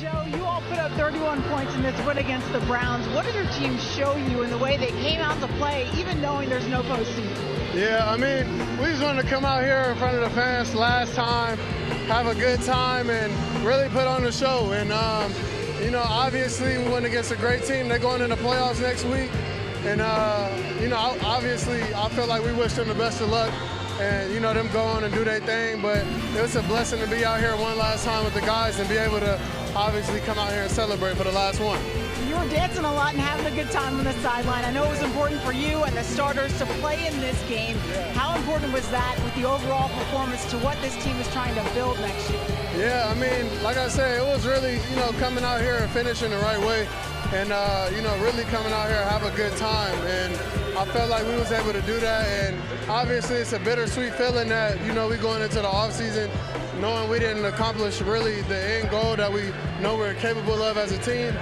Joe, you all put up 31 points in this win against the Browns. What did your team show you in the way they came out to play, even knowing there's no postseason? Yeah, I mean, we just wanted to come out here in front of the fans last time, have a good time, and really put on the show. And, you know, obviously we went against a great team. They're going into the playoffs next week. And, you know, obviously I feel like we wish them the best of luck. And, you know, them go on and do their thing. But it was a blessing to be out here one last time with the guys and be able to obviously come out here and celebrate for the last one. You were dancing a lot and having a good time on the sideline. I know it was important for you and the starters to play in this game. Yeah. How important was that with the overall performance to what this team is trying to build next year? Yeah, I mean, like I said, it was really, you know, coming out here and finishing the right way. And, you know, really coming out here and have a good time. And I felt like we was able to do that. And obviously it's a bittersweet feeling that, you know, we going into the offseason knowing we didn't accomplish really the end goal that we know we're capable of as a team.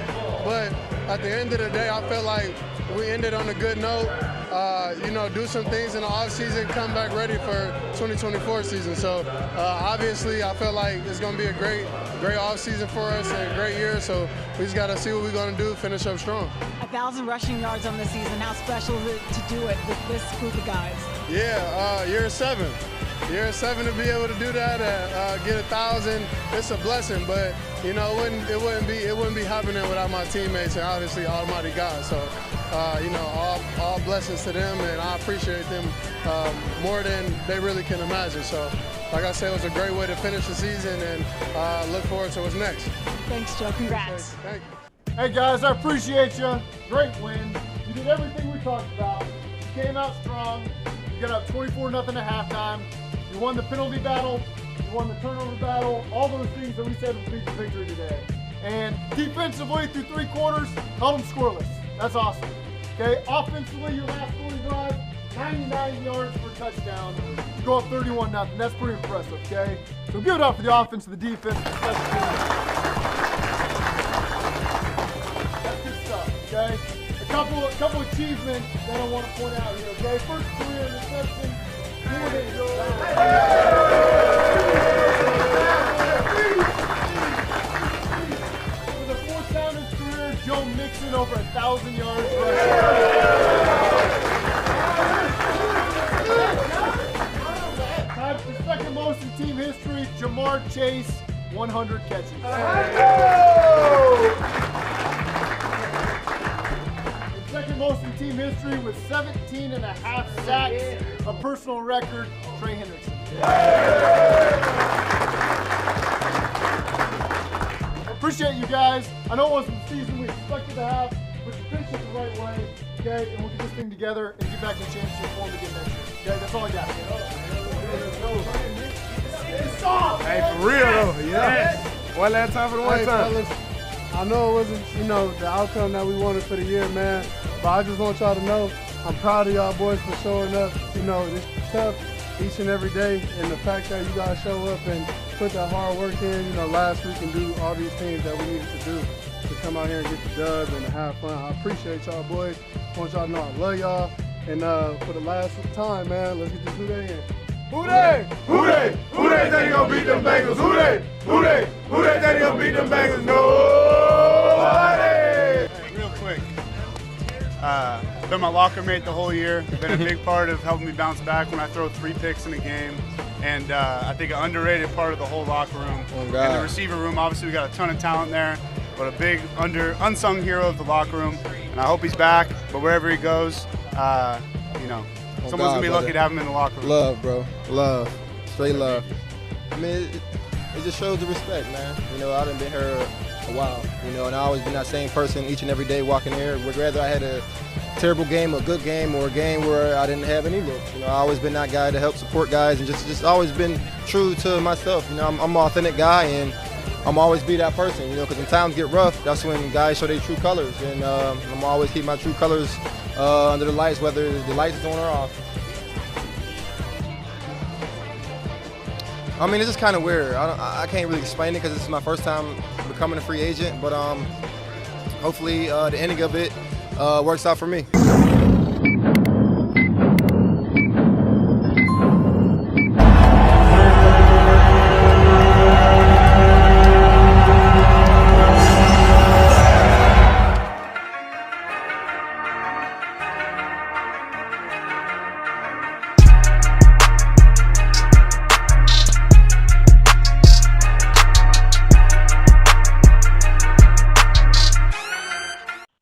But at the end of the day, I felt like we ended on a good note. You know, do some things in the offseason, come back ready for 2024 season. So obviously I feel like it's going to be a great offseason for us and a great year. So we just got to see what we're going to do, finish up strong. 1,000 rushing yards on the season. How special is it to do it with this group of guys? Yeah, year 7. Year 7 to be able to do that and get 1,000, it's a blessing. But you know, it wouldn't be happening without my teammates and obviously Almighty God. So you know, all blessings to them, and I appreciate them more than they really can imagine. So, like I said, it was a great way to finish the season, and look forward to what's next. Thanks, Joe. Congrats. Thank you. Hey guys, I appreciate you. Great win. You did everything we talked about. You came out strong. You got up 24-0 at halftime. You won the penalty battle. You won the turnover battle. All those things that we said would lead to victory today. And defensively, through 3 quarters, held them scoreless. That's awesome. Okay, offensively, your last scoring drive, 99 yards for a touchdown. You go up 31-0. That's pretty impressive, okay? So give it up for the offense and the defense. That's good stuff, okay? A couple achievements that I want to point out here, okay? First career interception. For the 4th time in his career, Joe Mixon over 1,000 yards rushing. Tied for second most in team history, Jamar Chase, 100 catches. Second most in team history with 17.5 sacks, a personal record, Trey Hendrickson. Appreciate you guys. I know it wasn't the season we expected to have, but you finished it the right way, okay? And we'll get this thing together and get back in championship form again next year. Okay, that's all I got. Hey, for real though, yeah. One last time for the one time. Fellas, I know it wasn't, you know, the outcome that we wanted for the year, man. But I just want y'all to know I'm proud of y'all boys for showing up. You know, it's tough each and every day, and the fact that you guys show up and put that hard work in, you know, last week and do all these things that we needed to do to come out here and get the dub and to have fun. I appreciate y'all boys. I want y'all to know I love y'all. And for the last time, man, let's get this Who They in. Who they? Who they? Who they think they gonna beat them Bengals? Who they? Who they? Who they think they gonna beat them Bengals? Nobody! Hey, real quick. Been my locker mate the whole year. Been a big part of helping me bounce back when I throw 3 picks in a game. And I think an underrated part of the whole locker room. And the receiver room, obviously we got a ton of talent there, but a big unsung hero of the locker room. And I hope he's back, but wherever he goes, you know, someone's gonna be lucky to have him in the locker room. Love, bro. Love. Straight love. I mean, it just shows the respect, man. You know, I done been here a while, you know, and I always been that same person each and every day walking here. Whether I had a terrible game, a good game, or a game where I didn't have any looks. You know, I always been that guy to help support guys and just always been true to myself. You know, I'm an authentic guy, and I'm always be that person, you know, because when times get rough, that's when guys show their true colors. And I'm always keep my true colors under the lights, whether the lights is on or off. I mean, it's just kind of weird. I can't really explain it because this is my first time becoming a free agent, but hopefully the ending of it works out for me.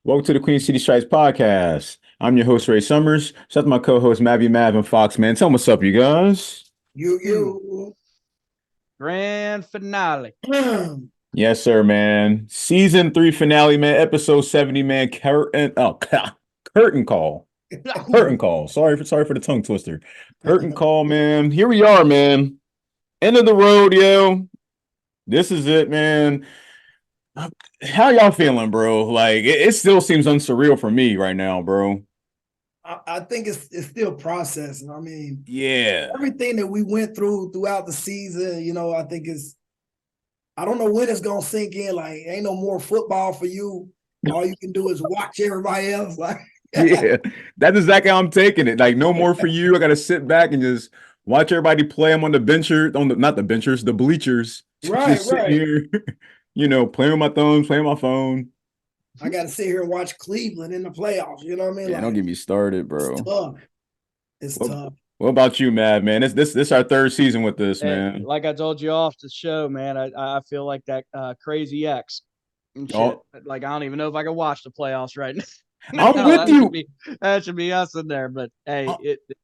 Welcome to the Queen City Stripes podcast. I'm your host, Ray Summers. Shout out to my co-host, Mav and Fox, man. Tell them what's up, you guys. You. Grand finale. Yes, sir, man. Season 3 finale, man. Episode 70, man. Curtain call. Curtain call. Sorry for the tongue twister. Curtain call, man. Here we are, man. End of the road, yo. This is it, man. How y'all feeling, bro? Like, it still seems unsurreal for me right now, bro. I think it's still processing. I mean, yeah, everything that we went throughout the season, I think I don't know when it's gonna sink in. Like, ain't no more football for you. All you can do is watch everybody else. Like, yeah, that's exactly how I'm taking it. Like, no more for you. I gotta sit back and just watch everybody play. I'm on the the bleachers. Right, just sitting here, playing with my thumbs, playing my phone. I got to sit here and watch Cleveland in the playoffs. You know what I mean? Yeah, don't get me started, bro. It's tough. What about you, Mav, man? This our third season with this, man. Like I told you off the show, man, I feel like that crazy X and shit. Oh. Like, I don't even know if I can watch the playoffs right now. I'm with you. That should be us in there. But, hey,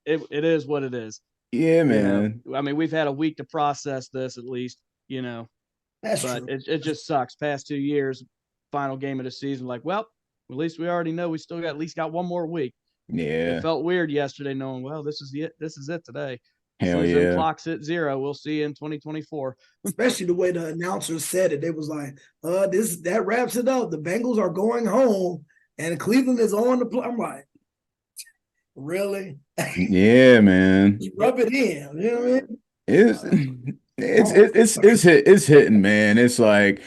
it is what it is. Yeah, man. I mean, we've had a week to process this at least, That's but true. It just sucks. Past 2 years, final game of the season, like, well, at least we already know we still got at least one more week. Yeah. It felt weird yesterday knowing, well, this is it today. Hell season yeah. Clock's at 0. We'll see you in 2024. Especially the way the announcers said it. They was like, that wraps it up. The Bengals are going home and Cleveland is on the play. I'm like, really? Yeah, man. You rub it in. You know what I mean? It's hitting, man. It's like,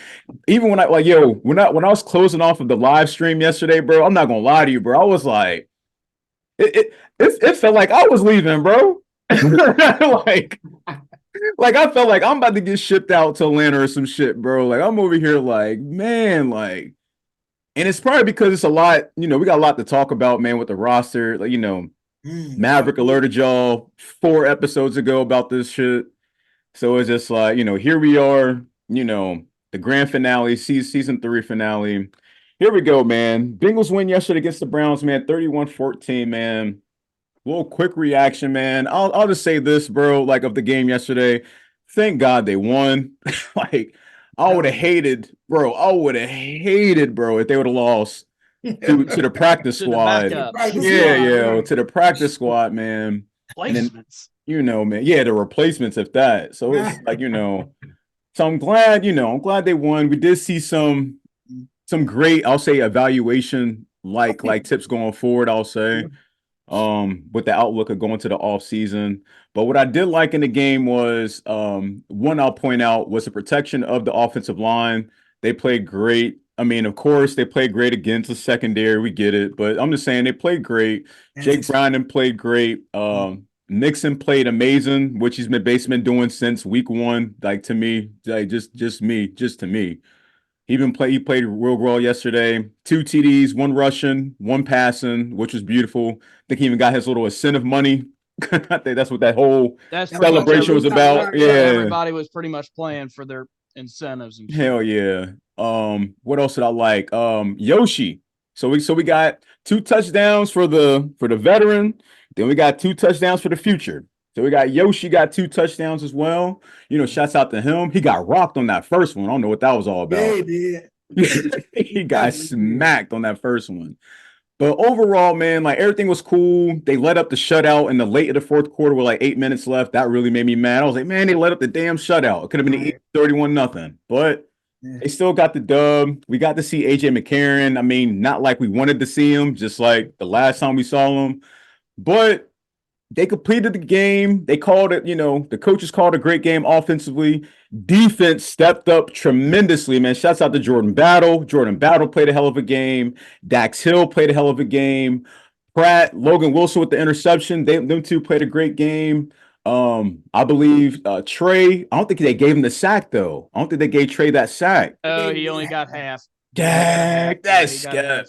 even when I when I was closing off of the live stream yesterday, bro, I'm not gonna lie to you, bro. I was like, it felt like I was leaving, bro. like I felt like I'm about to get shipped out to Atlanta or some shit, bro. Like, I'm over here like, man, like, and it's probably because it's a lot, we got a lot to talk about, man, with the roster. Like, Maverick alerted y'all 4 episodes ago about this shit. So it's just like, here we are, the grand finale, season 3 finale. Here we go, man. Bengals win yesterday against the Browns, man, 31-14, man. A little quick reaction, man. I'll just say this, bro, like, of the game yesterday. Thank God they won. Like, I would have hated, bro, if they would have lost to the practice squad. To the practice squad, man. Placements. Man. Yeah, the replacements, if that. So it's like, so I'm glad, they won. We did see some great, I'll say, evaluation like tips going forward, I'll say, with the outlook of going to the off season. But what I did like in the game was, one I'll point out was the protection of the offensive line. They played great. I mean, of course, they played great against the secondary. We get it. But I'm just saying they played great. Jake Browning played great. Nixon played amazing, which he's been doing since week 1. Like, to me, like, just to me. He played real well yesterday. 2 TDs, 1 rushing, 1 passing, which was beautiful. I think he even got his little incentive money. I think that's what that whole celebration was about. Yeah, everybody was pretty much playing for their incentives and shit. Hell yeah. What else did I like? Yoshi. So we got 2 touchdowns for the veteran. Then we got 2 touchdowns for the future. So we got Yoshi got 2 touchdowns as well. Shouts out to him. He got rocked on that first one. I don't know what that was all about. Yeah, he did. He got smacked on that first one. But overall, man, like, everything was cool. They let up the shutout in the late of the 4th quarter with like 8 minutes left. That really made me mad. I was like, man, they let up the damn shutout. It could have been 31-0. But they still got the dub. We got to see AJ McCarron. I mean, not like we wanted to see him, just like the last time we saw him. But they completed the game. They called it, the coaches called a great game offensively. Defense stepped up tremendously, man. Shouts out to Jordan Battle. Jordan Battle played a hell of a game. Dax Hill played a hell of a game. Pratt, Logan Wilson with the interception. Them 2 played a great game. I believe Trey, I don't think they gave him the sack, though. I don't think they gave Trey that sack. Oh, he only got half. Dang, that's good.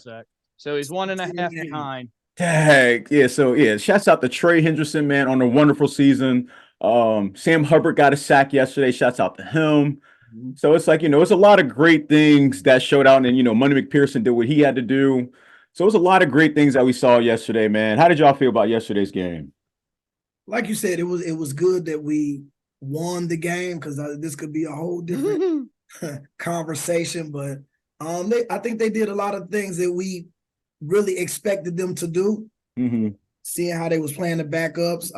So he's 1.5 behind. Dang. Yeah, so yeah, shouts out to Trey Henderson, man, on a wonderful season. Sam Hubbard got a sack yesterday. Shouts out to him. So it's like, it's a lot of great things that showed out, and Money McPherson did what he had to do. So it was a lot of great things that we saw yesterday, man. How did y'all feel about yesterday's game? Like you said, it was good that we won the game, because this could be a whole different conversation. But I think they did a lot of things that we really expected them to do. Seeing how they was playing the backups,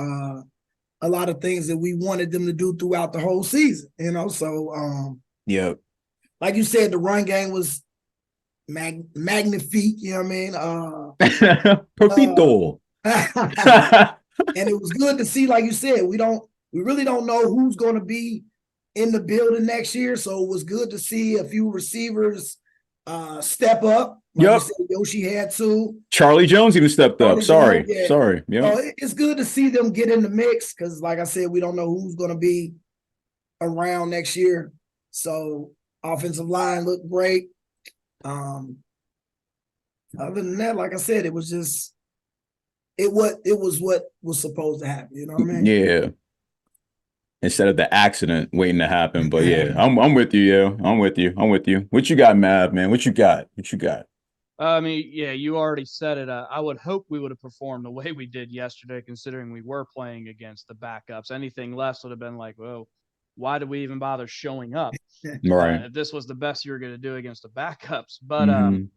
a lot of things that we wanted them to do throughout the whole season. So yeah, like you said, the run game was magnifique. You know what I mean? Perfecto. And it was good to see, like you said, we really don't know who's going to be in the building next year. So it was good to see a few receivers step up. Like you said, Yoshi had to. Charlie Jones even stepped up. Sorry. Yeah. It's good to see them get in the mix, because, like I said, we don't know who's going to be around next year. So offensive line looked great. Other than that, like I said, it was just it was what was supposed to happen. You know what I mean? Yeah. Instead of the accident waiting to happen. But yeah, I'm with you, yo. I'm with you. What you got, Mav, man? What you got? I mean, yeah, you already said it. I would hope we would have performed the way we did yesterday, considering we were playing against the backups. Anything less would have been like, well, why did we even bother showing up? Right. If this was the best you were going to do against the backups. But on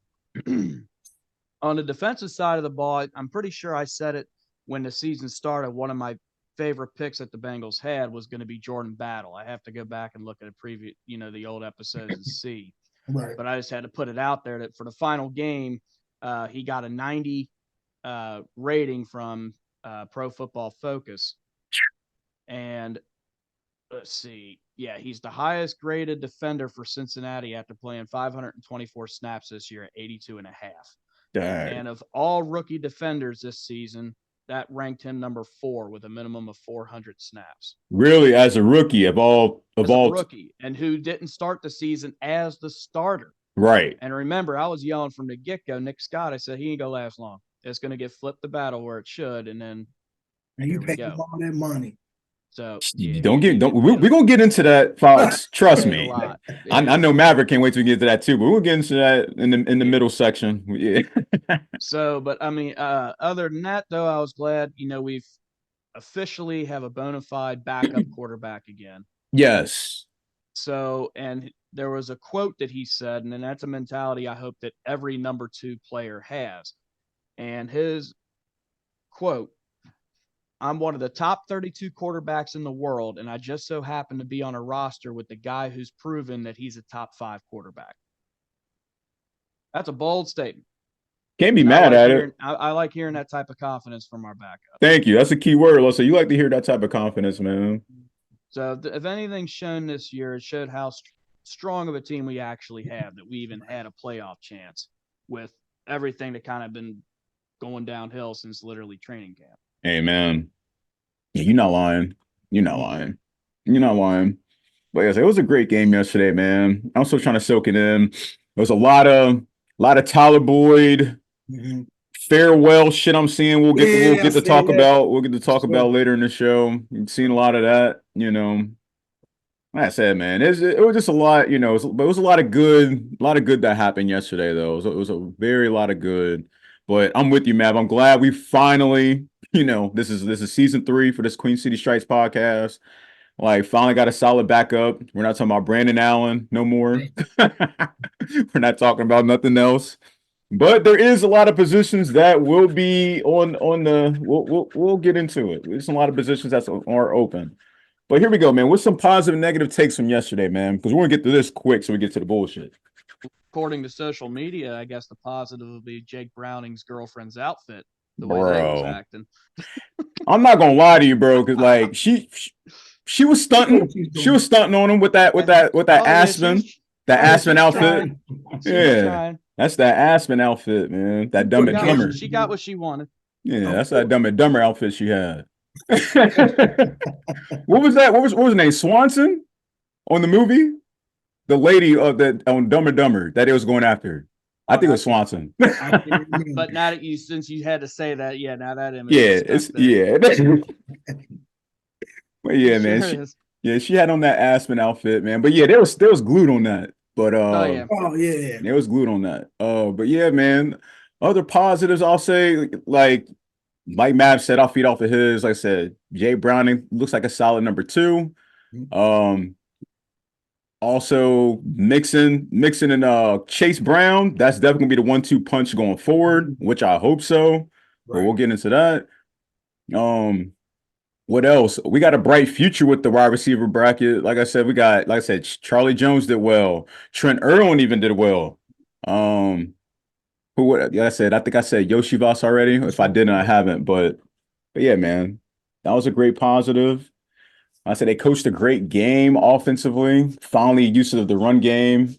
the defensive side of the ball, I'm pretty sure I said it when the season started. One of my favorite picks that the Bengals had was going to be Jordan Battle. I have to go back and look at a preview, the old episodes and see. Right. But I just had to put it out there that for the final game, he got a 90 rating from Pro Football Focus. And let's see. Yeah, he's the highest graded defender for Cincinnati after playing 524 snaps this year at 82.5. Dang. And of all rookie defenders this season, that ranked him number 4 with a minimum of 400 snaps. Really, as a rookie rookie, and who didn't start the season as the starter. Right. And remember, I was yelling from the get-go, Nick Scott, I said, he ain't going to last long. It's going to get flipped the battle where it should, and then you paid him all that money. So we're gonna get into that, Fox. Trust me. I know Maverick can't wait to get to that too, but we'll get into that in the middle section. Yeah. So, but I mean, other than that, though, I was glad, we've officially have a bona fide backup quarterback again. Yes. So, and there was a quote that he said, and then that's a mentality I hope that every number 2 player has. And his quote, "I'm one of the top 32 quarterbacks in the world, and I just so happen to be on a roster with the guy who's proven that he's a top 5 quarterback." That's a bold statement. Can't be mad at it. I like hearing that type of confidence from our backup. Thank you. That's a key word, Lisa. You like to hear that type of confidence, man. So if anything's shown this year, it showed how strong of a team we actually have, that we even had a playoff chance with everything that kind of been going downhill since literally training camp. Hey, man. Yeah, you're not lying. But yes, it was a great game yesterday, man. I'm still trying to soak it in. There was a lot of Tyler Boyd farewell shit I'm seeing. We'll get to talk about later in the show. You've seen a lot of that, Like I said, man, it was just a lot, but it was a lot of good that happened yesterday, though. It was a very lot of good. But I'm with you, Mav. I'm glad we finally, this is season 3 for this Queen City Strikes podcast. Like, finally got a solid backup. We're not talking about Brandon Allen no more. We're not talking about nothing else. But there is a lot of positions that will be on the. We'll get into it. There's a lot of positions that are open. But here we go, man. What's some positive, negative takes from yesterday, man? Because we're gonna get to this quick, so we get to the bullshit. According to social media, I guess the positive would be Jake Browning's girlfriend's outfit. The way they was acting. I'm not gonna lie to you, bro, because like she was stunting. She was stunting on him with that Aspen, Aspen outfit. Yeah, that's that Aspen outfit, man. That Dumb and Dumber. She got what she wanted. Yeah, that's that Dumb and Dumber outfit she had. What was that? What was her name? Swanson on the movie. The lady of on Dumb and Dumber that it was going after. I think it was Swanson. But now that since you had to say that, now that image. Yeah, it's yeah. But yeah, man. Yeah, she had on that Aspen outfit, man. But yeah, there was glued on that. But Oh yeah. Oh yeah. it was glued on that. But yeah, man. Other positives I'll say, like Mav said, I'll feed off of his. Like I said, Jay Browning looks like a solid number 2. Also Mixon and Chase Brown, that's definitely gonna be the 1-2 punch going forward, which I hope so. But we'll get into that. What else? We got a bright future with the wide receiver bracket. Like I said, Charlie Jones did well. Trent Irwin even did well. I think I said Yoshi Voss already. If I didn't, I haven't. But yeah, man, that was a great positive. I said they coached a great game offensively. Finally, use of the run game.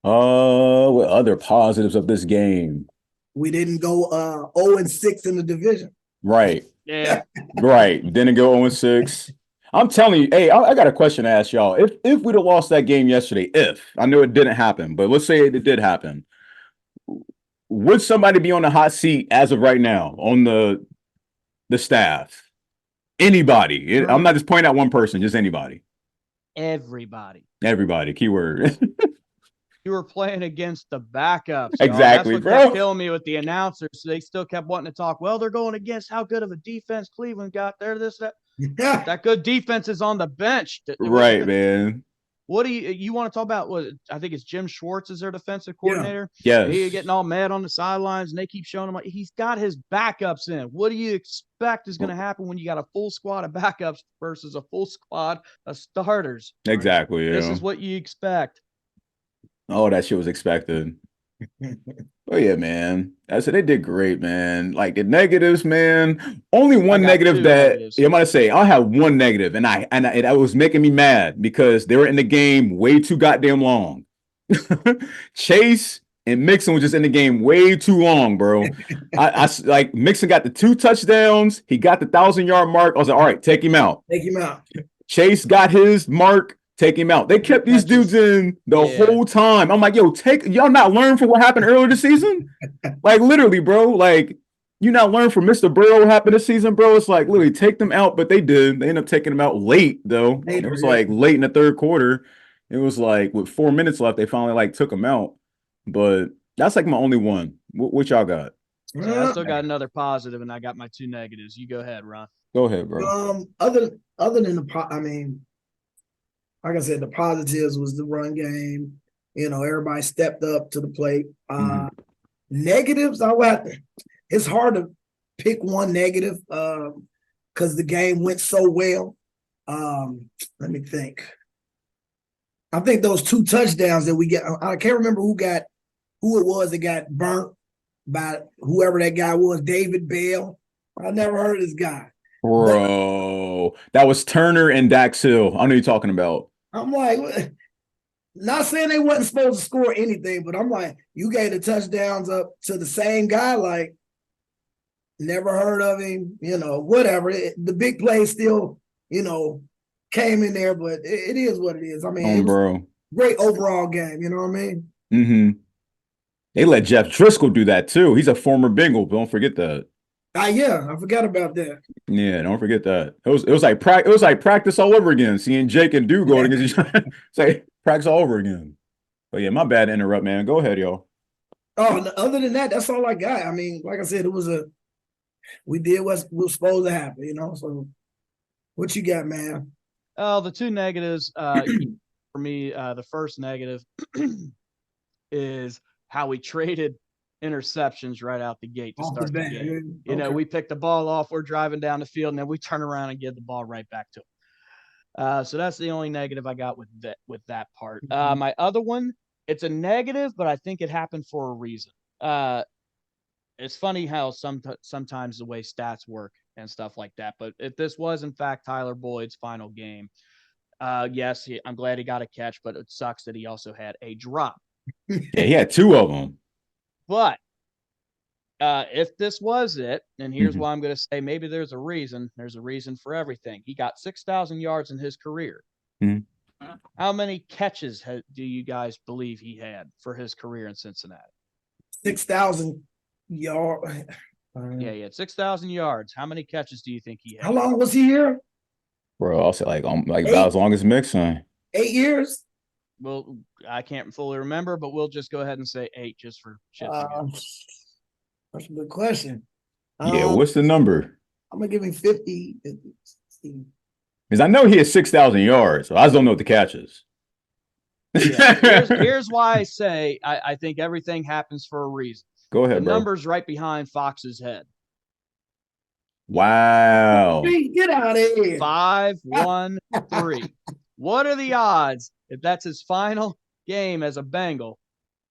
What other positives of this game? We didn't go 0-6 in the division. Right. Yeah. Right. Didn't go 0-6. I'm telling you, hey, I got a question to ask y'all. If we'd have lost that game yesterday, I know it didn't happen, but let's say it did happen, would somebody be on the hot seat as of right now on the staff? Anybody. I'm not just pointing out one person, just anybody. Everybody. Everybody. Keyword. You were playing against the backups. Exactly, That's what bro. kept killing me with the announcers. So they still kept wanting to talk. Well, they're going against how good of a defense Cleveland got there. That good defense is on the bench. Right, man. What do you want to talk about? I think it's Jim Schwartz is their defensive coordinator. Yes. He's getting all mad on the sidelines, and they keep showing him he's got his backups in. What do you expect is going to happen when you got a full squad of backups versus a full squad of starters? Exactly. This is what you expect. Oh, that shit was expected. Oh yeah, man. I said they did great, man. Like the negatives, man. Only one negative I'm gonna say I have one negative, and it was making me mad because they were in the game way too goddamn long. Chase and Mixon was just in the game way too long, bro. I like Mixon got the 2 touchdowns. He got the 1,000-yard mark. I was like, all right, take him out. Take him out. Chase got his mark. Take him out. They kept these dudes in the whole time. I'm like, yo, y'all not learn from what happened earlier this season? Like, literally, bro. Like, you not learn from Mr. Burrow what happened this season, bro? It's like, literally, take them out, but they did. They ended up taking them out late, though. It was like late in the third quarter. It was like with 4 minutes left, they finally took them out. But that's like my only one. What y'all got? So I still got another positive, and I got my 2 negatives. You go ahead, Ron. Go ahead, bro. Other than like I said, the positives was the run game. Everybody stepped up to the plate. Negatives, it's hard to pick one negative because the game went so well. Let me think. I think those 2 touchdowns that we get, I can't remember who it was that got burnt by whoever that guy was, David Bell. I never heard of this guy. Bro, that was Turner and Dax Hill. I know you're talking about. I'm like, not saying they wasn't supposed to score anything, but I'm like, you gave the touchdowns up to the same guy, like, never heard of him, whatever. The big play still, came in there, but it is what it is. I mean, bro, great overall game, you know what I mean? Mm-hmm. They let Jeff Driscoll do that too. He's a former Bengal. Don't forget that. Yeah, I forgot about that. Yeah, don't forget that. It was like practice all over again. Seeing Jake and Dew going against each other. It's like practice all over again. But yeah, my bad to interrupt, man. Go ahead, y'all. Oh, other than that, that's all I got. I mean, like I said, we did what was supposed to happen, So what you got, man? Oh, the 2 negatives for me, the first negative is how we traded interceptions right out the gate to start the game. We picked the ball off, we're driving down the field, and then we turn around and give the ball right back to them. So that's the only negative I got with that part. My other one, it's a negative, but I think it happened for a reason. It's funny how sometimes the way stats work and stuff like that. But if this was in fact Tyler Boyd's final game, yes, I'm glad he got a catch, but it sucks that he also had a drop. Yeah, he had 2 of them. But if this was it, and here's why I'm going to say maybe there's a reason. There's a reason for everything. He got 6,000 yards in his career. How many catches do you guys believe he had for his career in Cincinnati? 6,000 yards. Yeah, he had 6,000 yards. How many catches do you think he had? How long was he here? Bro, I'll say like about Eight. as long as Mixon. 8 years. Well, I can't fully remember, but we'll just go ahead and say 8 just for shits and giggles. That's a good question. Yeah, what's the number? I'm gonna give him 50. Because I know he has 6,000 yards, so I just don't know what the catch is. Yeah, here's why I say I think everything happens for a reason. Go ahead, the bro. number's right behind Fox's head. Wow. Get out of here. 5, 1, 3. What are the odds if that's his final game as a Bengal,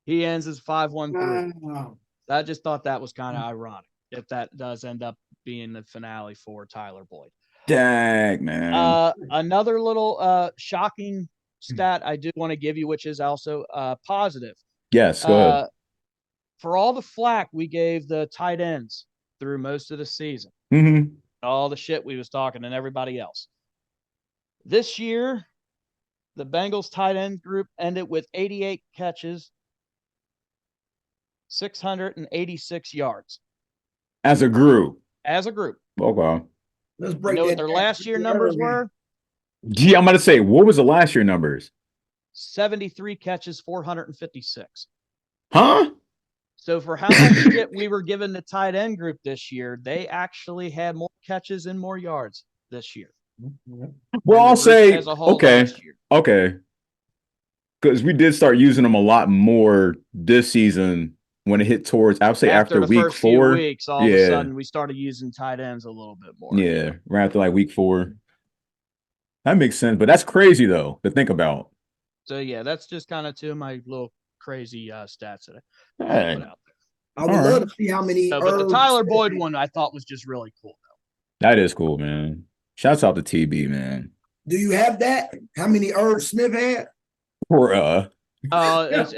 he ends as 5-1-3? Wow. I just thought that was kind of ironic if that does end up being the finale for Tyler Boyd. Dang, man. Another little shocking stat I do want to give you, which is also positive. Yes, go ahead. For all the flack we gave the tight ends through most of the season, all the shit we was talking and everybody else, this year, the Bengals tight end group ended with 88 catches, 686 yards. As a group. Okay. Let's break what their last year numbers were? Gee, I'm about to say, what was the last year numbers? 73 catches, 456. Huh? So for how much shit we were given the tight end group this year, they actually had more catches and more yards this year. Well, I'll say, as a whole okay. last year. Okay. Because we did start using them a lot more this season when it hit towards, I would say after the week first 4. few weeks, all of a sudden, we started using tight ends a little bit more. Yeah, right after like week 4. That makes sense, but that's crazy though to think about. So yeah, that's just kind of two of my little crazy stats that I Hey. put out there. I would love to see how many. But the Tyler Boyd one I thought was just really cool though. That is cool, man. Shouts out to TB, man. Do you have that? How many Irv Smith had? Bruh. I was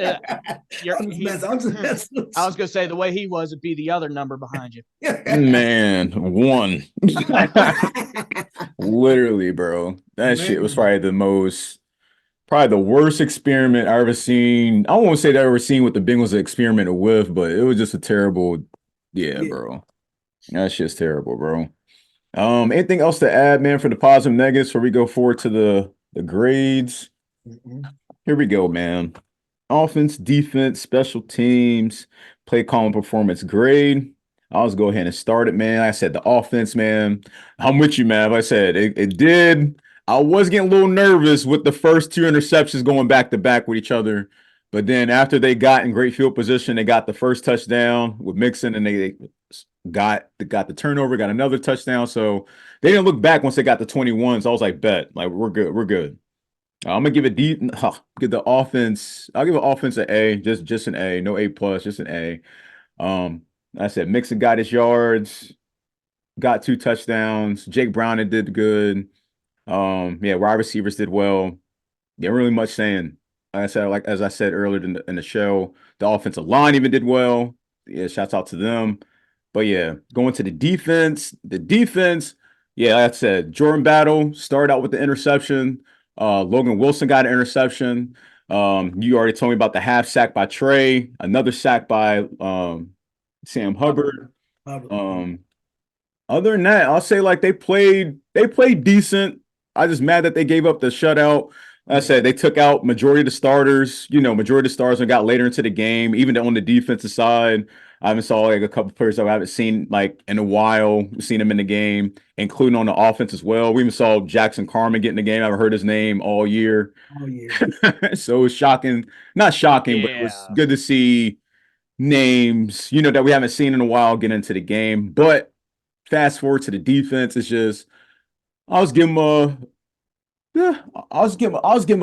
gonna say the way he was, it'd be the other number behind you. Man, 1. Literally, bro. That shit was probably the worst experiment I ever seen. I won't say that I ever seen what the Bengals experimented with, but it was just a terrible, bro. That shit's terrible, bro. Anything else to add, man, for the positive negatives before we go forward to the grades? Here we go, man. Offense, defense, special teams, play calling, performance grade. I'll just go ahead and start it, man. Like I said, the offense, man. I'm with you, man. Like I said, it did. I was getting a little nervous with the first 2 interceptions going back to back with each other. But then after they got in great field position, they got the first touchdown with Mixon, and they got the turnover, got another touchdown. So they didn't look back once they got the 21. So I was like, bet, like we're good. I'm gonna give give the offense. I'll give the offense an A, just an A, no A plus, just an A. I said Mixon got his yards, got 2 touchdowns. Jake Brown did good. Wide receivers did well. There really much saying. As I said earlier in the show, the offensive line even did well. Yeah, shouts out to them. But yeah, going to the defense. Yeah, like I said, Jordan Battle started out with the interception. Logan Wilson got an interception. You already told me about the half sack by Trey, another sack by Sam Hubbard. Other than that, I'll say like they played decent. I just mad that they gave up the shutout. Like I said, they took out majority of the starters, and got later into the game. Even on the defensive side, I haven't saw like a couple players that I haven't seen like in a while. We've seen them in the game, including on the offense as well. We even saw Jackson Carman get in the game. I haven't heard his name all year. So it was shocking. Not shocking, but it was good to see names, that we haven't seen in a while get into the game. But fast forward to the defense, it's just I was give him a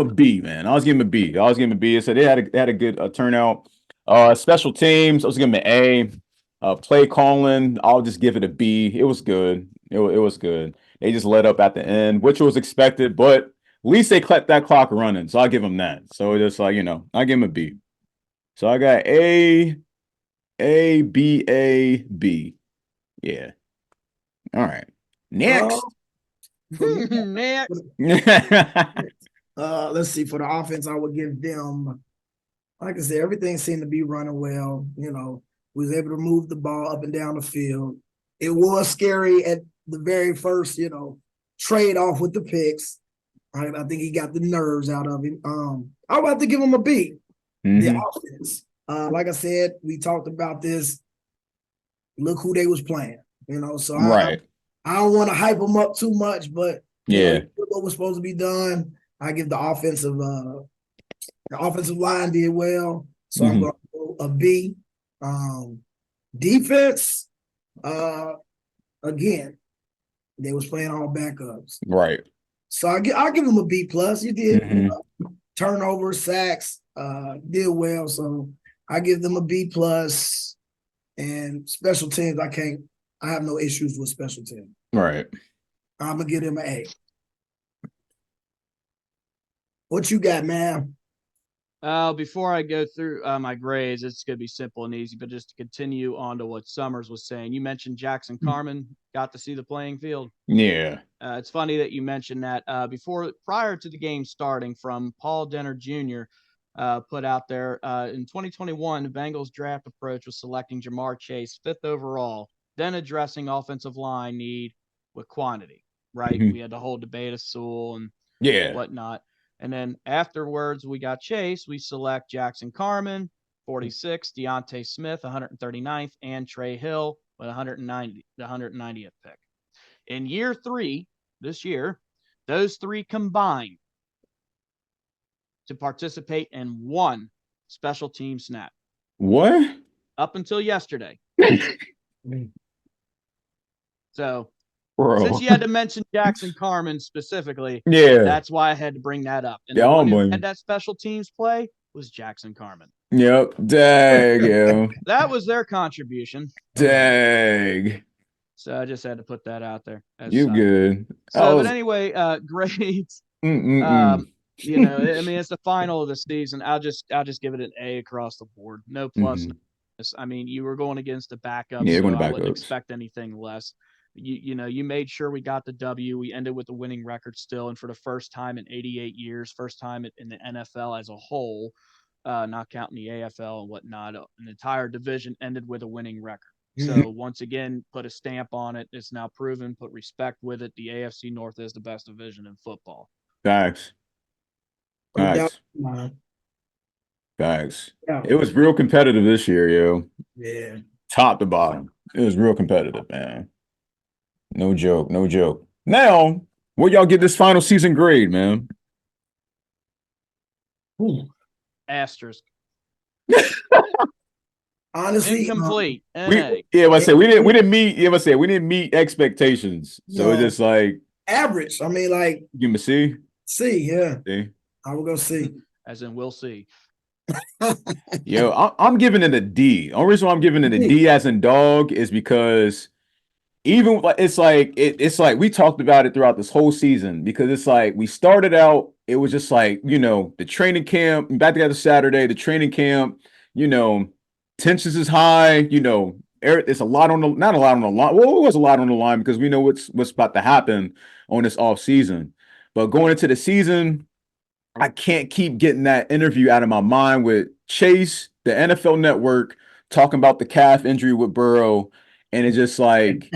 B, man. I was giving him a B. So they had a good turnout. Special teams, I was giving an A. Play calling, I'll just give it a B. It was good. It was good. They just let up at the end, which was expected, but at least they kept that clock running. So I'll give them that. So just like, I give them a B. So I got A, B, A, B. Yeah. All right. Next. Next. Let's see. For the offense, I would give them, like I said, everything seemed to be running well. Was able to move the ball up and down the field. It was scary at the very first, trade off with the picks. I think he got the nerves out of him. I would have to give him a B. The offense. Like I said, we talked about this. Look who they was playing, So I don't want to hype them up too much, but what was supposed to be done. I give the offensive line did well, so I'm going to go a B. Defense, again, they was playing all backups, right? So I'll give them a B plus. You did turnovers, sacks, did well, so I give them a B plus. And special teams, I have no issues with special teams. Right. I'm gonna give them an A. What you got, man? Before I go through my grades, it's going to be simple and easy, but just to continue on to what Summers was saying, you mentioned Jackson Carman got to see the playing field. Yeah. It's funny that you mentioned that. Prior to the game starting, from Paul Denner Jr. Put out there in 2021, the Bengals draft approach was selecting Jamar Chase 5th overall, then addressing offensive line need with quantity, right? We had the whole debate of Sewell and whatnot. And then afterwards, we got Chase. We select Jackson Carman, 46, Deontay Smith, 139th, and Trey Hill with the 190th pick. In year 3, this year, those 3 combined to participate in 1 special team snap. What? Up until yesterday. So, since you had to mention Jackson Carman specifically, that's why I had to bring that up. And the one who had that special teams play was Jackson Carman. Yep. Dang. That was their contribution. Dang. So I just had to put that out there. Good. So, but anyway, grades. It's the final of the season. I'll just give it an A across the board. No plus. I mean, you were going against the backup, so I wouldn't expect anything less. You made sure we got the W. We ended with a winning record still, and for the first time in 88 years, first time in the NFL as a whole, not counting the AFL and whatnot, an entire division ended with a winning record. So once again, put a stamp on it. It's now proven. Put respect with it. The AFC North is the best division in football. Facts. Yeah. It was real competitive this year, yo. Yeah. Top to bottom. It was real competitive, man. No joke. Now, where y'all get this final season grade, man? Asterisk. Honestly, incomplete. We didn't meet expectations. So it's just like average. I mean, like, give me C. C, yeah. C. I will go C. As in, we'll see. Yo, I'm giving it a D. The only reason why I'm giving it a D as in dog is because even it's like we talked about it throughout this whole season, because it's like we started out, it was just like, the training camp, back together Saturday, the training camp, tensions is high, it's a lot on the, not a lot on the line. Well, it was a lot on the line because we know what's about to happen on this off season. But going into the season, I can't keep getting that interview out of my mind with Chase, the NFL Network, talking about the calf injury with Burrow. And it's just like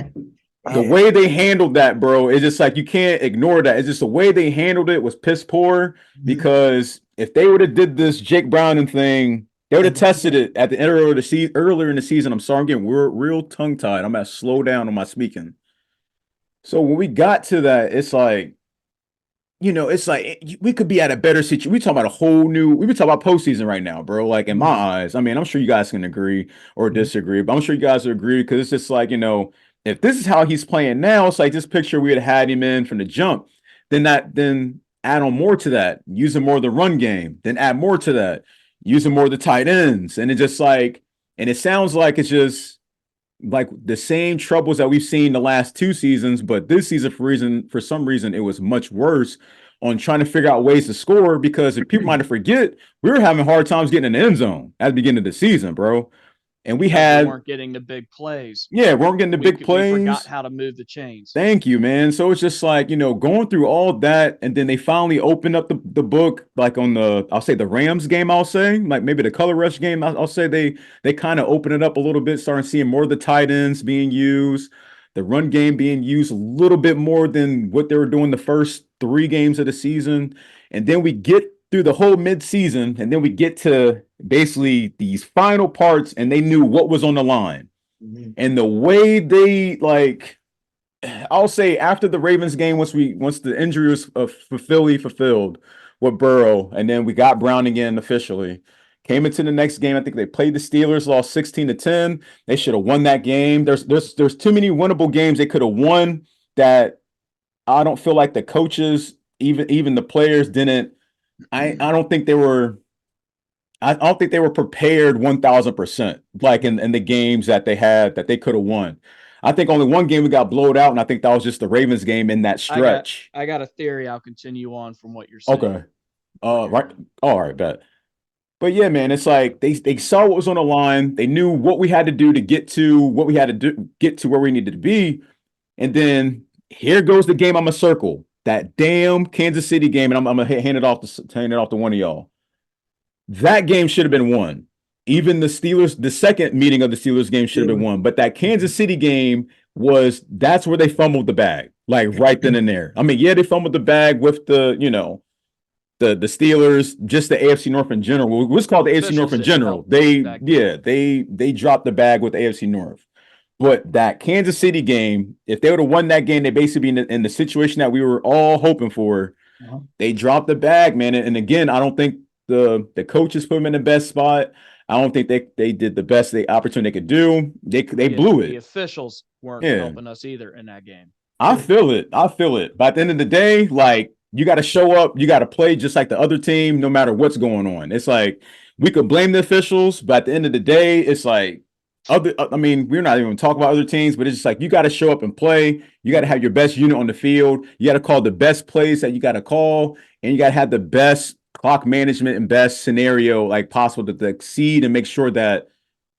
the way they handled that, bro. It's just like you can't ignore that. It's just the way they handled it was piss poor, because if they would have did this Jake Browning thing, they would have tested it at the end of the season, earlier in the season. I'm sorry, I'm getting real tongue-tied. I'm going to slow down on my speaking. So when we got to that, it's like, it's like we could be at a better situation. We talking about we talking about postseason right now, bro. Like, in my eyes, I mean, I'm sure you guys can agree or disagree, but I'm sure you guys will agree, because it's just like, if this is how he's playing now, it's like this picture we had him in from the jump. Then add on more to that, using more of the run game. Then add more to that, using more of the tight ends, and it just like, and it sounds like it's just like the same troubles that we've seen the last 2 seasons, but this season for some reason it was much worse on trying to figure out ways to score, because if people might forget, we were having hard times getting in the end zone at the beginning of the season, bro. And we weren't getting the big plays. Yeah, we weren't getting the big plays. We forgot how to move the chains. Thank you, man. So it's just like, going through all that, and then they finally opened up the book, like on I'll say the Rams game, like maybe the color rush game. I'll say they kind of opened it up a little bit, starting seeing more of the tight ends being used. the run game being used a little bit more than what they were doing the first 3 games of the season. And then we get through the whole midseason, and then we get to basically these final parts, and they knew what was on the line. Mhm. And the way they like, I'll say after the Ravens game, once the injury was fulfilled with Burrow, and then we got Brown again officially. Came into the next game. I think they played the Steelers, lost 16-10. They should have won that game. There's too many winnable games they could have won that I don't feel like the coaches, even the players didn't. I don't think they were. I don't think they were prepared 1,000%, like in the games that they had that they could have won. I think only one game we got blowed out, and I think that was just the Ravens game in that stretch. I got a theory. I'll continue on from what you're saying. Okay. Right. All right, bet. But yeah, man, it's like they saw what was on the line. They knew what we had to do to get to what we had to do, get to where we needed to be. And then here goes the game I'm gonna circle. That damn Kansas City game, and I'm gonna hand it off to one of y'all. That game should have been won. Even the Steelers, the second meeting of the Steelers game should have been won. But that Kansas City game that's where they fumbled the bag, like right then and there. I mean, yeah, they fumbled the bag with the Steelers, just the AFC North in general. It was called the AFC North in general. They dropped the bag with the AFC North. But that Kansas City game, if they would have won that game, they basically be in the situation that we were all hoping for. Uh-huh. They dropped the bag, man. And again, I don't think the coaches put them in the best spot. I don't think they did the best opportunity they could do. They blew it. The officials weren't helping us either in that game. I feel it. But at the end of the day, like, you got to show up. You got to play just like the other team, no matter what's going on. It's like we could blame the officials, but at the end of the day, it's like we're not even talking about other teams, but it's just like you got to show up and play. You got to have your best unit on the field. You got to call the best plays that you got to call, and you got to have the best clock management and best scenario like possible to exceed and make sure that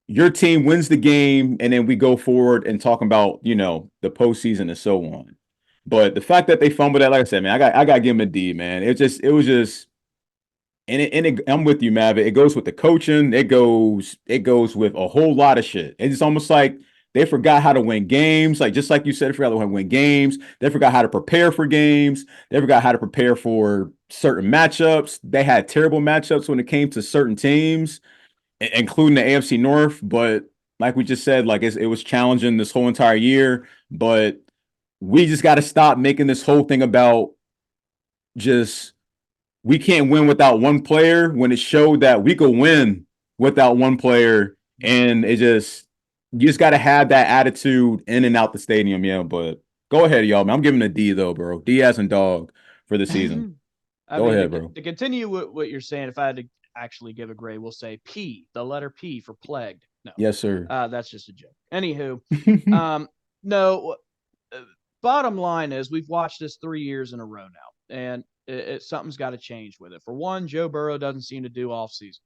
your team wins the game, and then we go forward and talk about the postseason and so on. But the fact that they fumbled that, like I said, man, I got to give them a D, man. It was just, I'm with you, Maverick. It goes with the coaching. It goes with a whole lot of shit. It's almost like they forgot how to win games. Like, just like you said, they forgot how to win games. They forgot how to prepare for games. They forgot how to prepare for certain matchups. They had terrible matchups when it came to certain teams, including the AFC North. But like we just said, like it was challenging this whole entire year. But we just got to stop making this whole thing about just we can't win without one player when it showed that we could win without one player. And you just got to have that attitude in and out the stadium. Yeah, but go ahead, y'all, man. I'm giving a D, though, bro. D as in dog for the season. Go ahead, bro. To continue what you're saying, if I had to actually give a grade, we'll say P, the letter P for plagued. No. Yes, sir. That's just a joke. Anywho, no. Bottom line is we've watched this 3 years in a row now, and something's got to change with it. For one, Joe Burrow doesn't seem to do off season.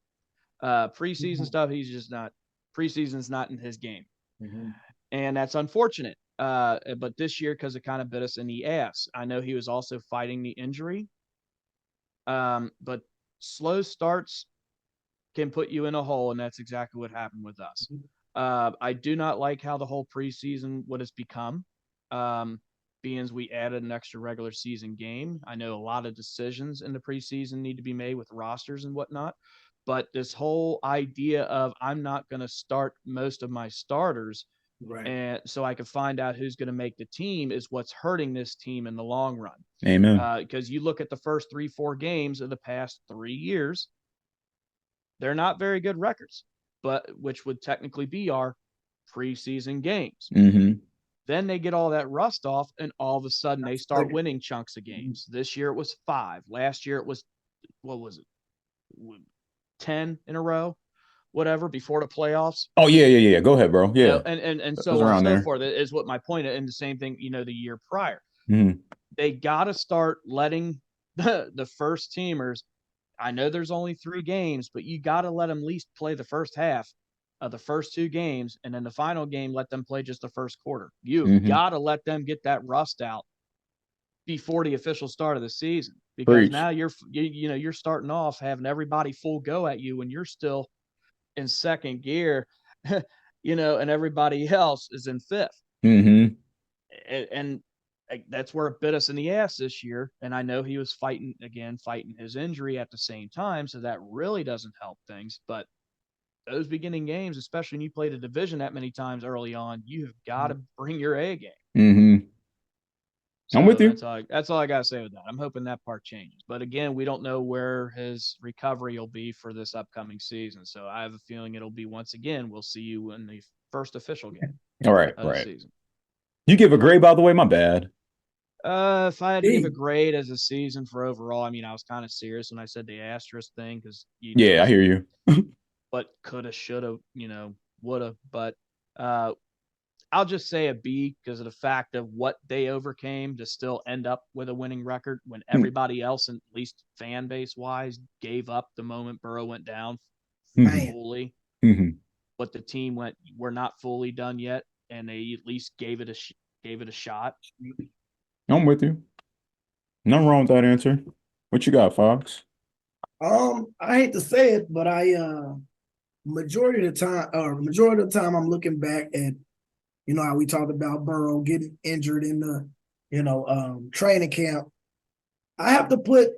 Preseason stuff, he's just not. Preseason's not in his game, and that's unfortunate. But this year, because it kind of bit us in the ass. I know he was also fighting the injury, but slow starts can put you in a hole, and that's exactly what happened with us. I do not like how the whole preseason what it's become. Being as we added an extra regular season game. I know a lot of decisions in the preseason need to be made with rosters and whatnot, but this whole idea of I'm not going to start most of my starters, right, and so I can find out who's going to make the team is what's hurting this team in the long run. Amen. Because you look at the first 3-4 games of the past 3 years, they're not very good records, but which would technically be our preseason games. Then they get all that rust off, and all of a sudden they start winning chunks of games. This year it was 5. Last year it was, 10 in a row, whatever, before the playoffs. Oh, yeah. Go ahead, bro. Yeah. And so on and so forth is what my point is. And the same thing, the year prior. They got to start letting the first teamers, I know there's only 3 games, but you got to let them at least play the first half of the first 2 games, and then the final game, let them play just the first quarter. You've got to let them get that rust out before the official start of the season, because now you're starting off having everybody full go at you when you're still in second gear, and everybody else is in fifth. and that's where it bit us in the ass this year. And I know he was fighting his injury at the same time, so that really doesn't help things. But those beginning games, especially when you play the division that many times early on, you have got to bring your A game. Mm-hmm. So I'm with you. That's all I got to say with that. I'm hoping that part changes. But again, we don't know where his recovery will be for this upcoming season. So I have a feeling it'll be, once again, we'll see you in the first official game All right, of the season. You give a grade, by the way? My bad. If I had to give a grade as a season for overall, I mean, I was kind of serious when I said the asterisk thing because I hear you. But coulda, shoulda, woulda. But I'll just say a B because of the fact of what they overcame to still end up with a winning record when everybody else, at least fan base wise, gave up the moment Burrow went down fully. But the team went, we're not fully done yet, and they at least gave it a shot. I'm with you. Nothing wrong with that answer. What you got, Fox? I hate to say it, but majority of the time I'm looking back at, how we talked about Burrow getting injured in the, training camp. I have to put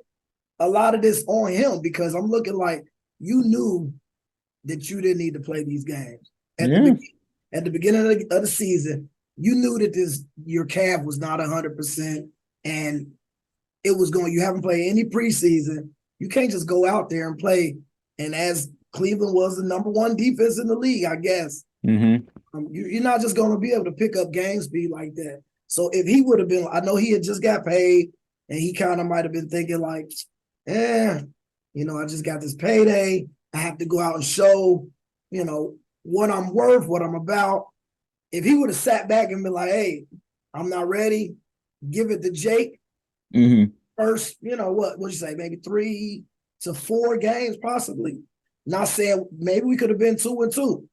a lot of this on him because I'm looking like you knew that you didn't need to play these games. At the beginning of the season, you knew that your calf was not 100%, and you haven't played any preseason. You can't just go out there and play. And as Cleveland was the #1 defense in the league, I guess, you're not just going to be able to pick up game speed like that. So if he would have been, I know he had just got paid, and he kind of might have been thinking like, I just got this payday. I have to go out and show, what I'm worth, what I'm about. If he would have sat back and been like, hey, I'm not ready, give it to Jake. First, what'd you say, maybe 3 to 4 games, possibly. Not saying maybe we could have been 2-2.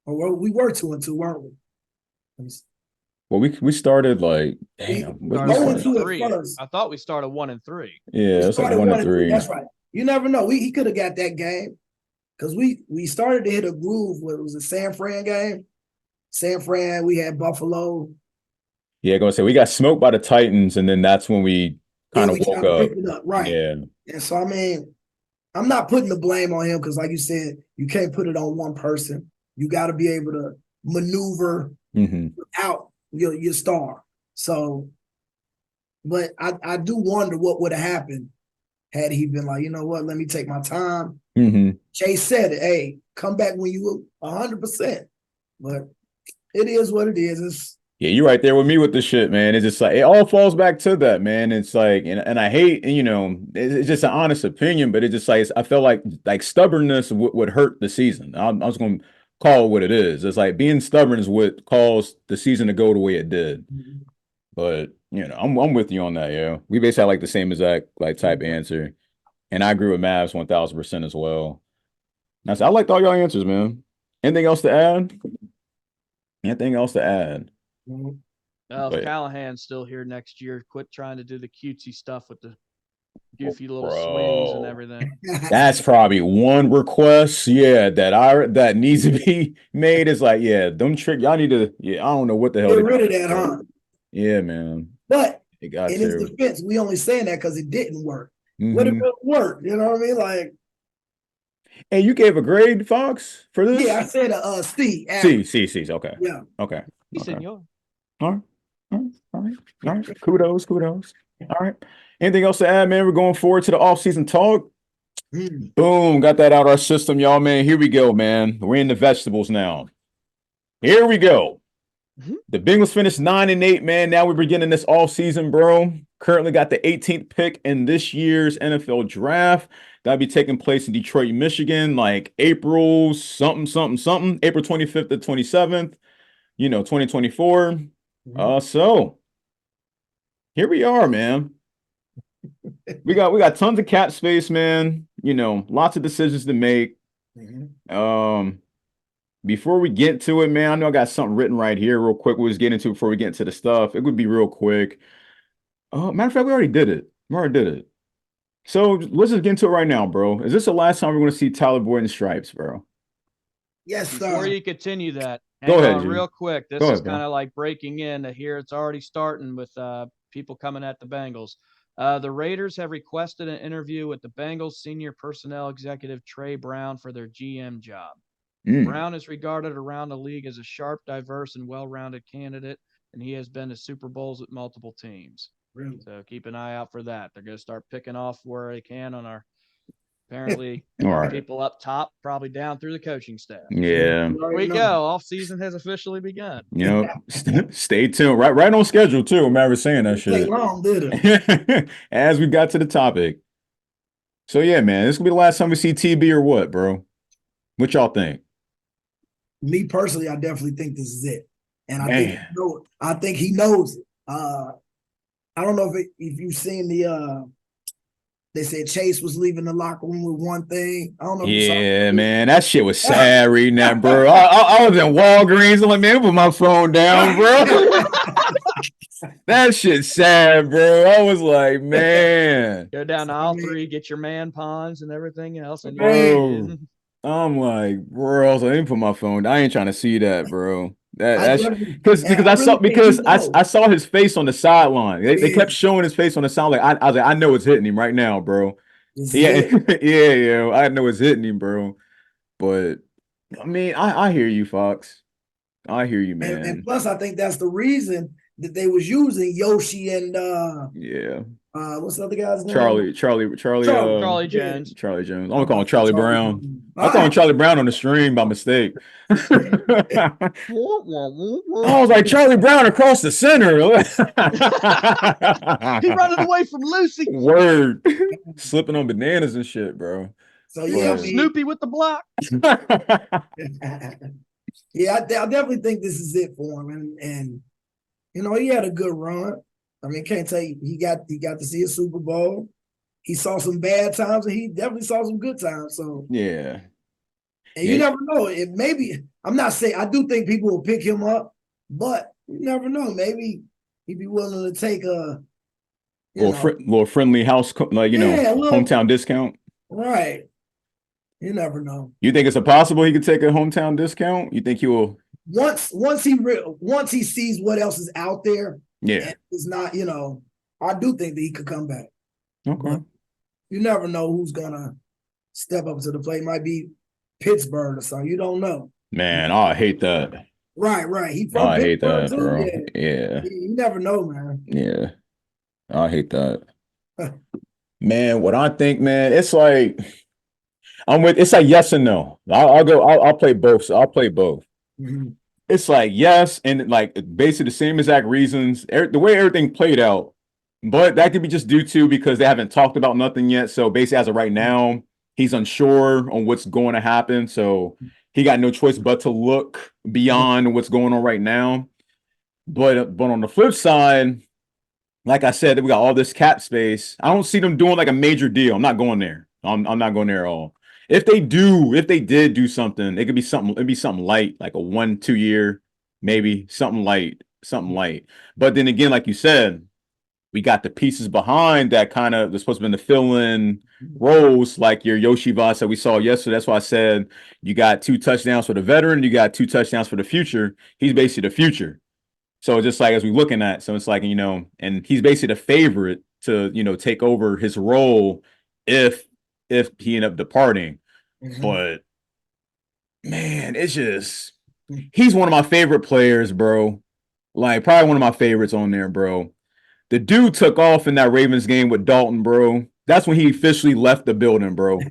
Or we were 2-2, weren't we? Well, we started like, damn. I thought we started 1-3. Yeah, it's like 1-3. That's right. You never know. He could have got that game because we started to hit a groove. What was it, San Fran game? San Fran, we had Buffalo. Yeah, going to say we got smoked by the Titans, and then that's when we kind of woke up. Picked it up. Right. Yeah. And so, I mean, I'm not putting the blame on him because, like you said, you can't put it on one person. You got to be able to maneuver out your star. So, but I do wonder what would have happened had he been like, you know what, let me take my time. Chase said it, hey, come back when you were 100%. But it is what it is. Yeah, you're right there with me with the shit, man. It's just like, it all falls back to that, man. It's like, and I hate, it's just an honest opinion, but it's just like, I felt like stubbornness would hurt the season. I was going to call it what it is. It's like being stubborn is what caused the season to go the way it did. But, I'm with you on that, yeah. We basically had like the same exact like type answer. And I agree with Mavs 1000% as well. I liked all your answers, man. Anything else to add? Anything else to add? Well, if Callahan's still here next year, quit trying to do the cutesy stuff with the goofy little swings and everything. That's probably one request, that needs to be made. Is like, them trick. Y'all need to. I don't know what the hell. Get rid of that, huh? Yeah, man. But in his defense, we only saying that because it didn't work. What if it worked? You know what I mean? Like, hey, you gave a grade, Fox, for this? Yeah, I said C. C. Okay. Yeah. Okay. He said yours. All right. Kudos. All right. Anything else to add, man? We're going forward to the off-season talk. Boom. Got that out of our system, y'all, man. Here we go, man. We're in the vegetables now. Here we go. The Bengals finished 9-8, man. Now we're beginning this off-season, bro. Currently got the 18th pick in this year's NFL draft. That'll be taking place in Detroit, Michigan, like April something. April 25th to 27th, 2024. So here we are, man. We got tons of cap space, man. Lots of decisions to make. Before we get to it, man, I know I got something written right here real quick. We'll just get into it before we get into the stuff. It would be real quick. Matter of fact, we already did it. So let's just get into it right now, bro. Is this the last time we're going to see Tyler Boyd in stripes, bro? Yes, sir. Before you continue that, Go ahead, on G. real quick. This Go is ahead, bro. kind of like breaking in to here. It's already starting with people coming at the Bengals. The Raiders have requested an interview with the Bengals senior personnel executive Trey Brown for their GM job. Brown is regarded around the league as a sharp, diverse, and well-rounded candidate, and he has been to Super Bowls with multiple teams. Really? So keep an eye out for that. They're going to start picking off where they can on our apparently All right. people up top, probably down through the coaching staff. Yeah. Here we go. Off season has officially begun. You know, stay tuned. Right on schedule too. I'm never saying that shit. Take long, did it? As we got to the topic. So yeah, man, this gonna be the last time we see TB or what, bro? What y'all think? Me personally, I definitely think this is it, and Man. I think he knows it. I don't know if you've seen the. They said Chase was leaving the locker room with one thing. I don't know. If you saw it. Man, that shit was sad reading that, bro. I was in Walgreens. I'm like, man, put my phone down, bro. That shit's sad, bro. I was like, man. Go down to aisle 3, get your man pawns and everything else. And Bro, I'm like, bro, I was like, let me put my phone down. I ain't trying to see that, bro. Because I saw his face on the sideline. They kept showing his face on the sideline. I was like, I know it's hitting him right now, bro. Yeah, I know it's hitting him, bro. But I mean, I hear you, Fox. I hear you, man. And plus, I think that's the reason that they was using Yoshi and what's the other guy's name? Charlie Jones. Charlie Jones. I'm gonna call him Charlie Brown. I call him Charlie Brown on the stream by mistake. I was like, Charlie Brown across the center. He running away from Lucy. Word. Slipping on bananas and shit, bro. So yeah, Snoopy with the block. Yeah, I definitely think this is it for him, and you know he had a good run. I mean, can't tell you he got to see a Super Bowl. He saw some bad times, and he definitely saw some good times. So yeah, and you never know. It maybe I'm not saying I do think people will pick him up, but you never know. Maybe he'd be willing to take a little friendly house, hometown discount. Right. You never know. You think it's possible he could take a hometown discount? You think he will? Once he sees what else is out there, it's not. I do think that he could come back. Okay. You never know who's gonna step up to the plate. Might be Pittsburgh or something. You don't know. Man, I hate that. Right. He from I hate Pittsburgh that, too. bro. Yeah. You never know, man. Yeah, I hate that. Man, what I think, man, it's like. It's like yes and no. I'll play both. So I'll play both. Mm-hmm. It's like yes, and like basically the same exact reasons. The way everything played out, but that could be just due to because they haven't talked about nothing yet. So basically, as of right now, he's unsure on what's going to happen. So he got no choice but to look beyond what's going on right now. But on the flip side, like I said, we got all this cap space. I don't see them doing like a major deal. I'm not going there. I'm not going there at all. If they did do something, it'd be something light, like a 1-2 year, maybe something light. But then again, like you said, we got the pieces behind that kind of, they're supposed to be the fill-in roles, like your Yoshi Voss that we saw yesterday. That's why I said you got 2 touchdowns for the veteran, you got 2 touchdowns for the future. He's basically the future. So just like as we're looking at, so it's like, and he's basically the favorite to, take over his role if he ended up departing. Mm-hmm. But man, it's just he's one of my favorite players, bro. Like probably one of my favorites on there, bro. The dude took off in that Ravens game with Dalton, bro. That's when he officially left the building, bro.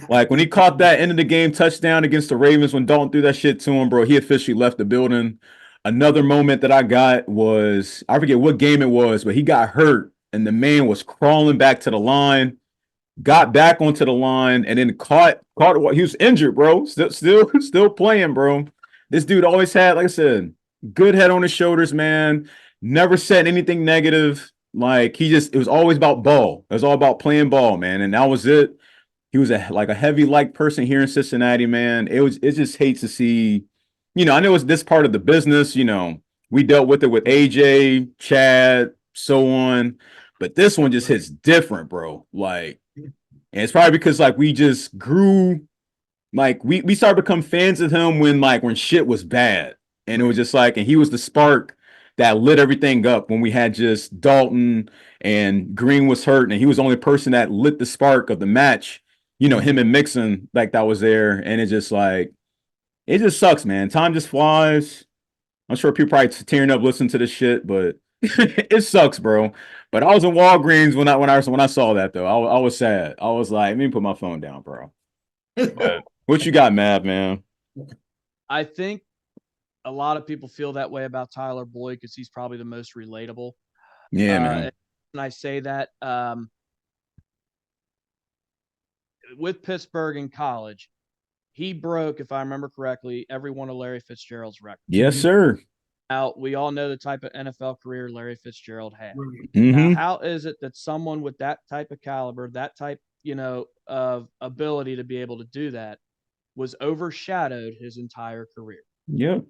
Like when he caught that end of the game touchdown against the Ravens, when Dalton threw that shit to him, bro, he officially left the building. Another moment that I got was, I forget what game it was, but he got hurt and the man was crawling back to the line. Got back onto the line and then caught. He was injured, bro. Still playing, bro. This dude always had, like I said, good head on his shoulders, man. Never said anything negative. Like it was always about ball. It was all about playing ball, man. And that was it. He was a heavy like person here in Cincinnati, man. It just hates to see. I know it's this part of the business. We dealt with it with AJ, Chad, so on, but this one just hits different, bro. Like. And it's probably because like we just grew, like we started to become fans of him when shit was bad. And it was just like, and he was the spark that lit everything up when we had just Dalton and Green was hurt, and he was the only person that lit the spark of the match. You know, him and Mixon, like that was there, and it just like it just sucks, man. Time just flies. I'm sure people probably tearing up listening to this shit, but it sucks, bro. But I was in Walgreens when I saw that though. I was sad. I was like, let me put my phone down, bro. But what you got, Mav, man? I think a lot of people feel that way about Tyler Boyd because he's probably the most relatable. Yeah, man. And I say that with Pittsburgh in college, he broke, if I remember correctly, every one of Larry Fitzgerald's records. Yes, sir. Now, we all know the type of NFL career Larry Fitzgerald had. Mm-hmm. Now, how is it that someone with that type of caliber, that type, of ability to be able to do that was overshadowed his entire career? Yep.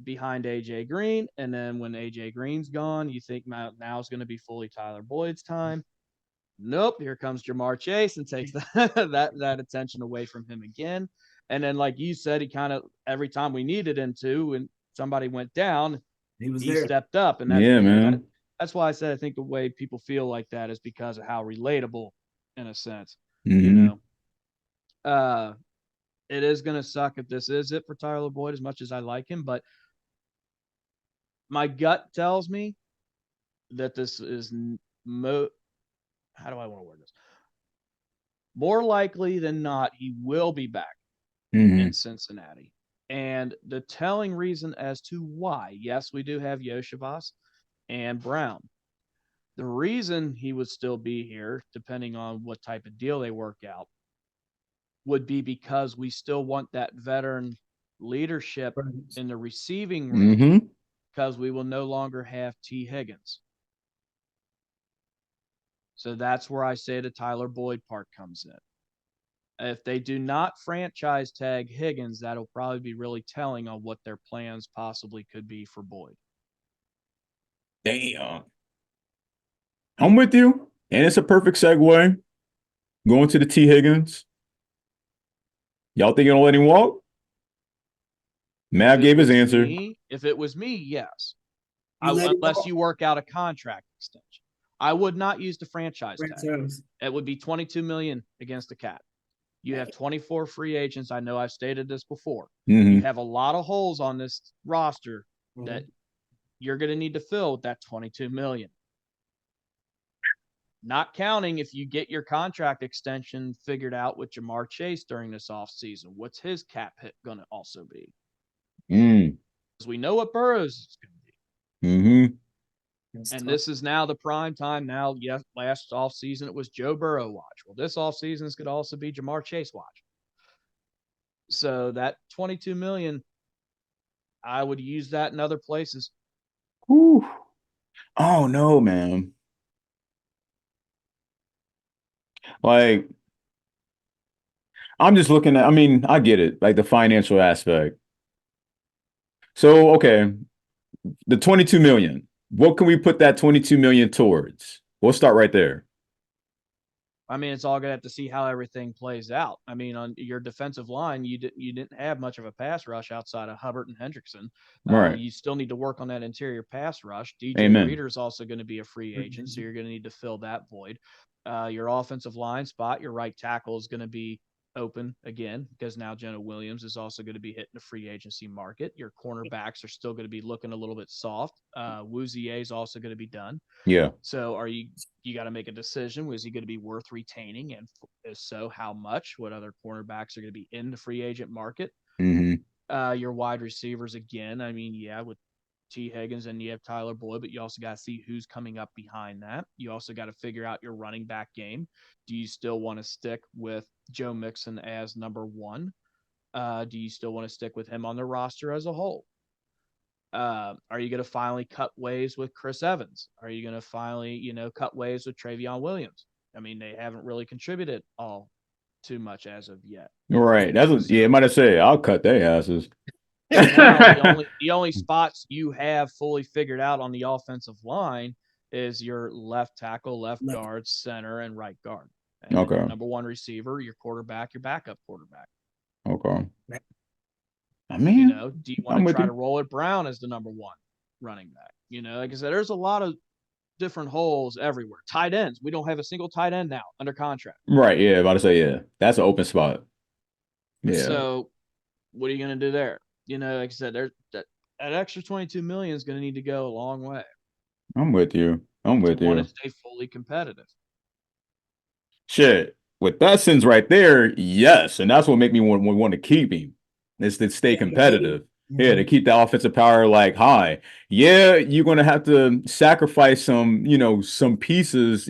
Behind AJ Green, and then when AJ Green's gone, you think now is going to be fully Tyler Boyd's time. Nope, here comes Jamar Chase and takes that attention away from him again. And then, like you said, he kind of every time we needed him to, and somebody went down, he stepped up. And man. That's why I said I think the way people feel like that is because of how relatable, in a sense. Mm-hmm. It is going to suck if this is it for Tyler Boyd, as much as I like him, but my gut tells me that this is how do I want to word this? More likely than not, he will be back in Cincinnati. And the telling reason as to why, yes, we do have Yoshivas and Brown. The reason he would still be here, depending on what type of deal they work out, would be because we still want that veteran leadership in the receiving room because we will no longer have T. Higgins. So that's where I say the Tyler Boyd part comes in. If they do not franchise tag Higgins, that'll probably be really telling on what their plans possibly could be for Boyd. Damn. I'm with you. And it's a perfect segue. Going to the T. Higgins. Y'all think you'll let him walk? Mav gave his answer. If it was me, yes. Unless you work out a contract extension. I would not use the franchise tag. It would be $22 million against the cap. You have 24 free agents. I know I've stated this before. You have a lot of holes on this roster that you're going to need to fill with that $22 million. Not counting if you get your contract extension figured out with Jamar Chase during this offseason. What's his cap hit going to also be? Because we know what Burrow's is going to be. And this is now the prime time. Now, yes, last offseason it was Joe Burrow watch. Well, this offseason is going to also be Jamar Chase watch. So that $22 million, I would use that in other places. Whew. Oh, no, man. Like, I'm just looking at, I get it, like the financial aspect. So, okay, the $22 million. What can we put that $22 million towards? We'll start right there. It's all going to have to see how everything plays out. On your defensive line, you didn't have much of a pass rush outside of Hubbard and Hendrickson. Right. You still need to work on that interior pass rush. DJ Reader is also going to be a free agent, so you're going to need to fill that void. Your offensive line spot, your right tackle is going to be open again because now Jonah Williams is also going to be hitting the free agency market. Your cornerbacks are still going to be looking a little bit soft. Wouzier is also going to be done. Yeah. So you got to make a decision. Was he going to be worth retaining? And if so, how much? What other cornerbacks are going to be in the free agent market? Your wide receivers again. With T. Higgins and you have Tyler Boyd, but you also got to see who's coming up behind that. You also got to figure out your running back game. Do you still want to stick with Joe Mixon as number one? Do you still want to stick with him on the roster as a whole? Are you going to finally cut ways with Chris Evans? Are you going to finally, cut ways with Travion Williams? They haven't really contributed all too much as of yet. Right. It might have said, I'll cut their asses. Now, the only spots you have fully figured out on the offensive line is your left tackle, left guard, center, and right guard. And number one receiver, your quarterback, your backup quarterback. Okay. I mean, You know, do you want I'm to with try you. to roll it Brown as the number 1 running back? You know, like I said, there's a lot of different holes everywhere. Tight ends. We don't have a single tight end now under contract. Right, yeah, about to say, yeah. That's an open spot. Yeah. So what are you going to do there? You know, like I said, that extra 22 million is going to need to go a long way. I'm with you. I'm with to want you. to stay fully competitive. Shit. With that sense right there, yes. And that's what make me want to keep him. Is to stay competitive. Yeah, to keep the offensive power like high. Yeah, you're gonna have to sacrifice some pieces,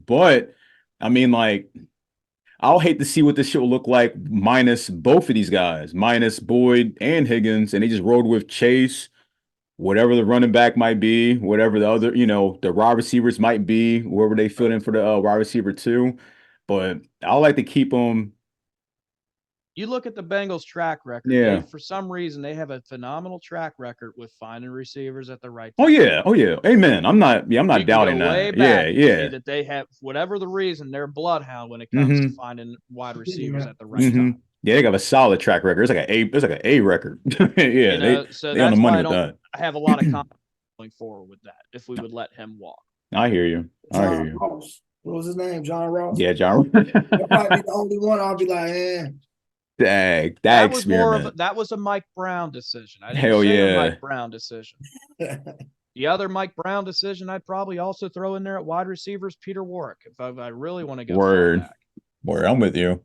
but I mean, like, I'll hate to see what this shit will look like minus both of these guys, minus Boyd and Higgins, and they just rode with Chase, whatever the running back might be, whatever the other, the wide receivers might be, wherever they fill in for the wide receiver too. But I like to keep them. You look at the Bengals' track record. Yeah. For some reason, they have a phenomenal track record with finding receivers at the right Oh time. yeah, oh yeah, amen. I'm not doubting way that. back Yeah, and see yeah. that they have, whatever the reason, they're bloodhound when it comes to finding wide receivers at the right time. Yeah, they got a solid track record. It's like an A record. Yeah, so they on the that's money why with that. I have a lot of confidence going forward with that. If we would let him walk, I hear you. John Ross. What was his name? John Ross? Yeah, John. He'll probably be the only one. I'll be like, that was experiment. that was a Mike Brown decision. I didn't Hell say yeah. a Mike Brown decision. The other Mike Brown decision, I'd probably also throw in there at wide receivers, Peter Warwick, if I really want to go far back. Word, I'm with you.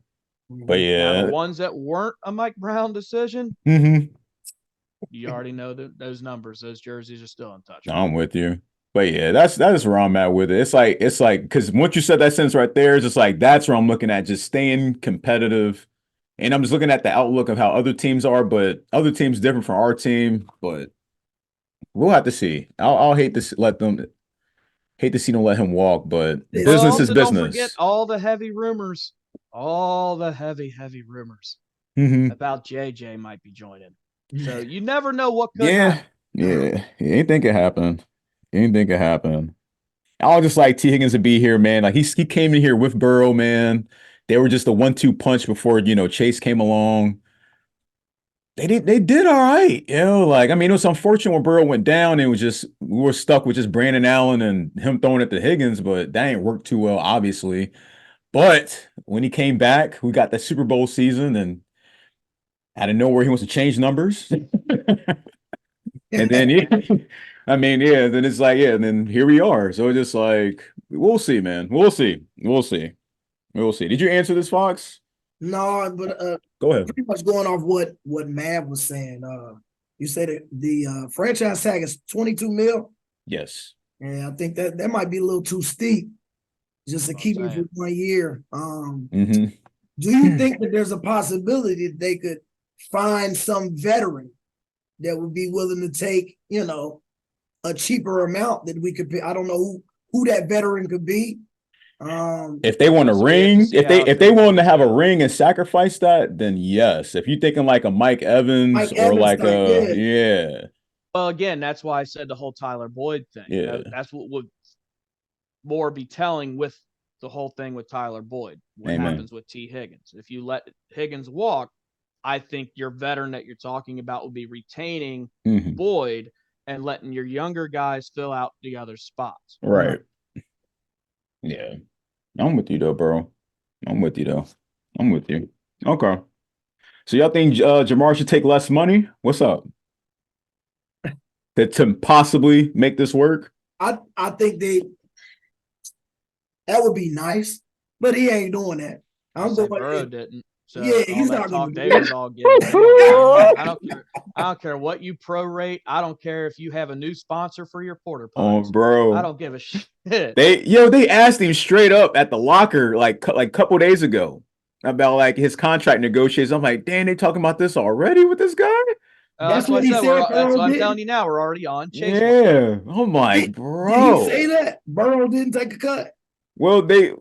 But yeah. Now, the ones that weren't a Mike Brown decision, you already know that those numbers, those jerseys are still untouchable. I'm with you. But yeah, that's where I'm at with it. It's like because once you said that sentence right there, it's just like that's where I'm looking at, just staying competitive. And I'm just looking at the outlook of how other teams are, but other teams different from our team. But we'll have to see. I'll hate to see them let him walk, but business is business. Don't forget all the heavy rumors, heavy rumors about JJ might be joining. So you never know what could happen. Yeah. Anything could happen. Anything could happen. I'll just like T. Higgins to be here, man. Like he came in here with Burrow, man. They were just a 1-2 punch before, Chase came along. They did all right. Like, I mean, it was unfortunate when Burrow went down. We were stuck with just Brandon Allen and him throwing at the Higgins, but that ain't worked too well, obviously. But when he came back, we got that Super Bowl season, and out of nowhere, he wants to change numbers. And then, then it's like, and then here we are. So it's just like, we'll see, man. We'll see. Did you answer this, Fox? No, but go ahead. Pretty much going off what Mav was saying. You said the franchise tag is 22 mil. Yes. And I think that might be a little too steep just to keep him for 1 year. Do you think that there's a possibility that they could find some veteran that would be willing to take, a cheaper amount that we could pay? I don't know who that veteran could be. If they want a ring, if they willing to have a ring and sacrifice that, then yes. If you're thinking like a Mike Evans or like Well, again, that's why I said the whole Tyler Boyd thing. Yeah. That's what would more be telling with the whole thing with Tyler Boyd. What happens with T. Higgins? If you let Higgins walk, I think your veteran that you're talking about will be retaining Boyd and letting your younger guys fill out the other spots. Right. Yeah. I'm with you though, bro. I'm with you. Okay. So y'all think Jamar should take less money? What's up? To possibly make this work? I think that would be nice, but he ain't doing that. Burrow didn't. So he's not going to do that. All I don't care what you prorate. I don't care if you have a new sponsor for your porter potties. Oh, bro. I don't give a shit. They asked him straight up at the locker like a couple days ago about like his contract negotiations. I'm like, damn, they talking about this already with this guy? That's what he said. That's what I'm telling you now. We're already on Chase. Yeah. Oh my, bro. Did he say that Burrow didn't take a cut? Well, they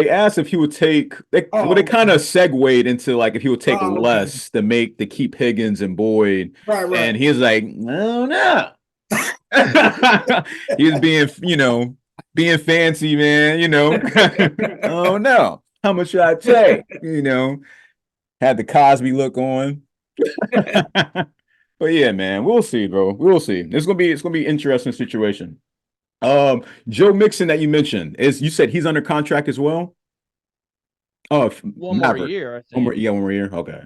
asked if he would take. They kind of segued into like if he would take less to keep Higgins and Boyd, right. And he was like, "Oh no." He was being fancy, man. Oh no, how much should I take? Had the Cosby look on. But yeah, man, we'll see, bro. We'll see. It's gonna be interesting situation. Joe Mixon that you mentioned is you said he's under contract as well. Oh, One more Maverick. year, I One more, think. yeah, 1 more year. Okay,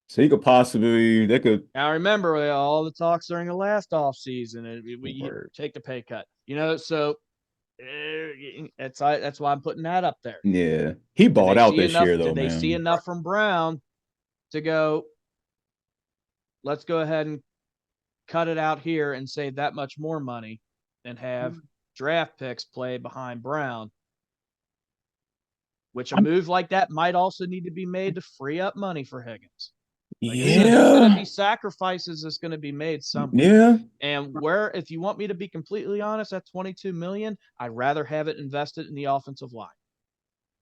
so he could possibly they could. Now remember all the talks during the last offseason, and we Word. take the pay cut. So that's why I'm putting that up there. Yeah, he Did balled they out see this enough? year though, Did they see man. enough from Brown to go? Let's go ahead and cut it out here and save that much more money and have draft picks play behind Brown. Which a move like that might also need to be made to free up money for Higgins. Like I said, there's going to be sacrifices that's going to be made somewhere. Yeah. And if you want me to be completely honest, at $22 million, I'd rather have it invested in the offensive line.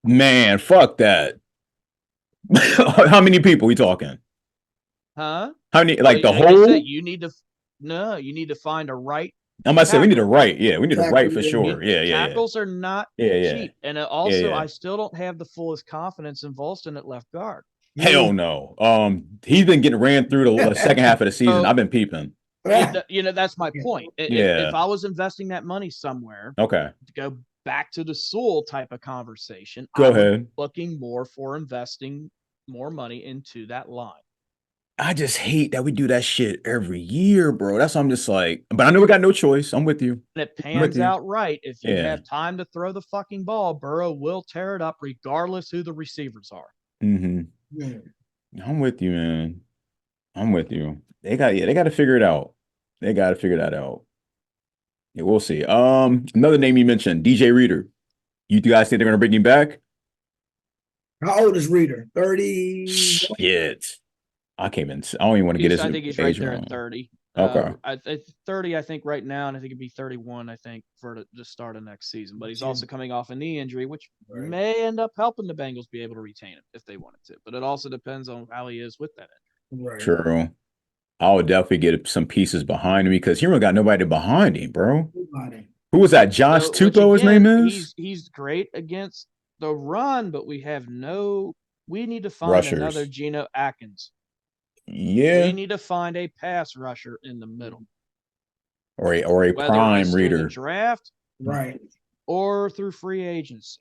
Man, fuck that. How many people we talking? Huh? How many? Like the I whole? said, you need to find a right. I'm about to say we need to tackle. write. Yeah, we need to write for sure. Yeah, Tackles are not cheap. And also, I still don't have the fullest confidence in Volston at left guard. Hell no. He's been getting ran through the second half of the season. I've been peeping. That's my point. If I was investing that money somewhere, okay, to go back to the Sewell type of conversation, go ahead. Looking more for investing more money into that line. I just hate that we do that shit every year, bro. That's why I'm just like, but I know we got no choice. I'm with you. And it pans out right. If you have time to throw the fucking ball, Burrow will tear it up regardless who the receivers are. Mm-hmm. Yeah. I'm with you, man. I'm with you. They got to figure it out. They got to figure that out. Yeah, we'll see. Another name you mentioned, DJ Reader. You guys think they're gonna bring him back? How old is Reader? 30. Shit. I don't even want to get his. I think he's right there at 30. Okay. 30, I think, right now, and I think it'd be 31, I think, for the start of next season. But he's also coming off a knee injury, which may end up helping the Bengals be able to retain him if they wanted to. But it also depends on how he is with that injury. Right. True. I would definitely get some pieces behind him because he don't got nobody behind him, bro. Nobody. Who was that? Josh Tupou, his name is? He's great against the run, but we need to find another Geno Atkins. Yeah. We need to find a pass rusher in the middle. Or a prime Reader. Draft. Right. Or through free agency.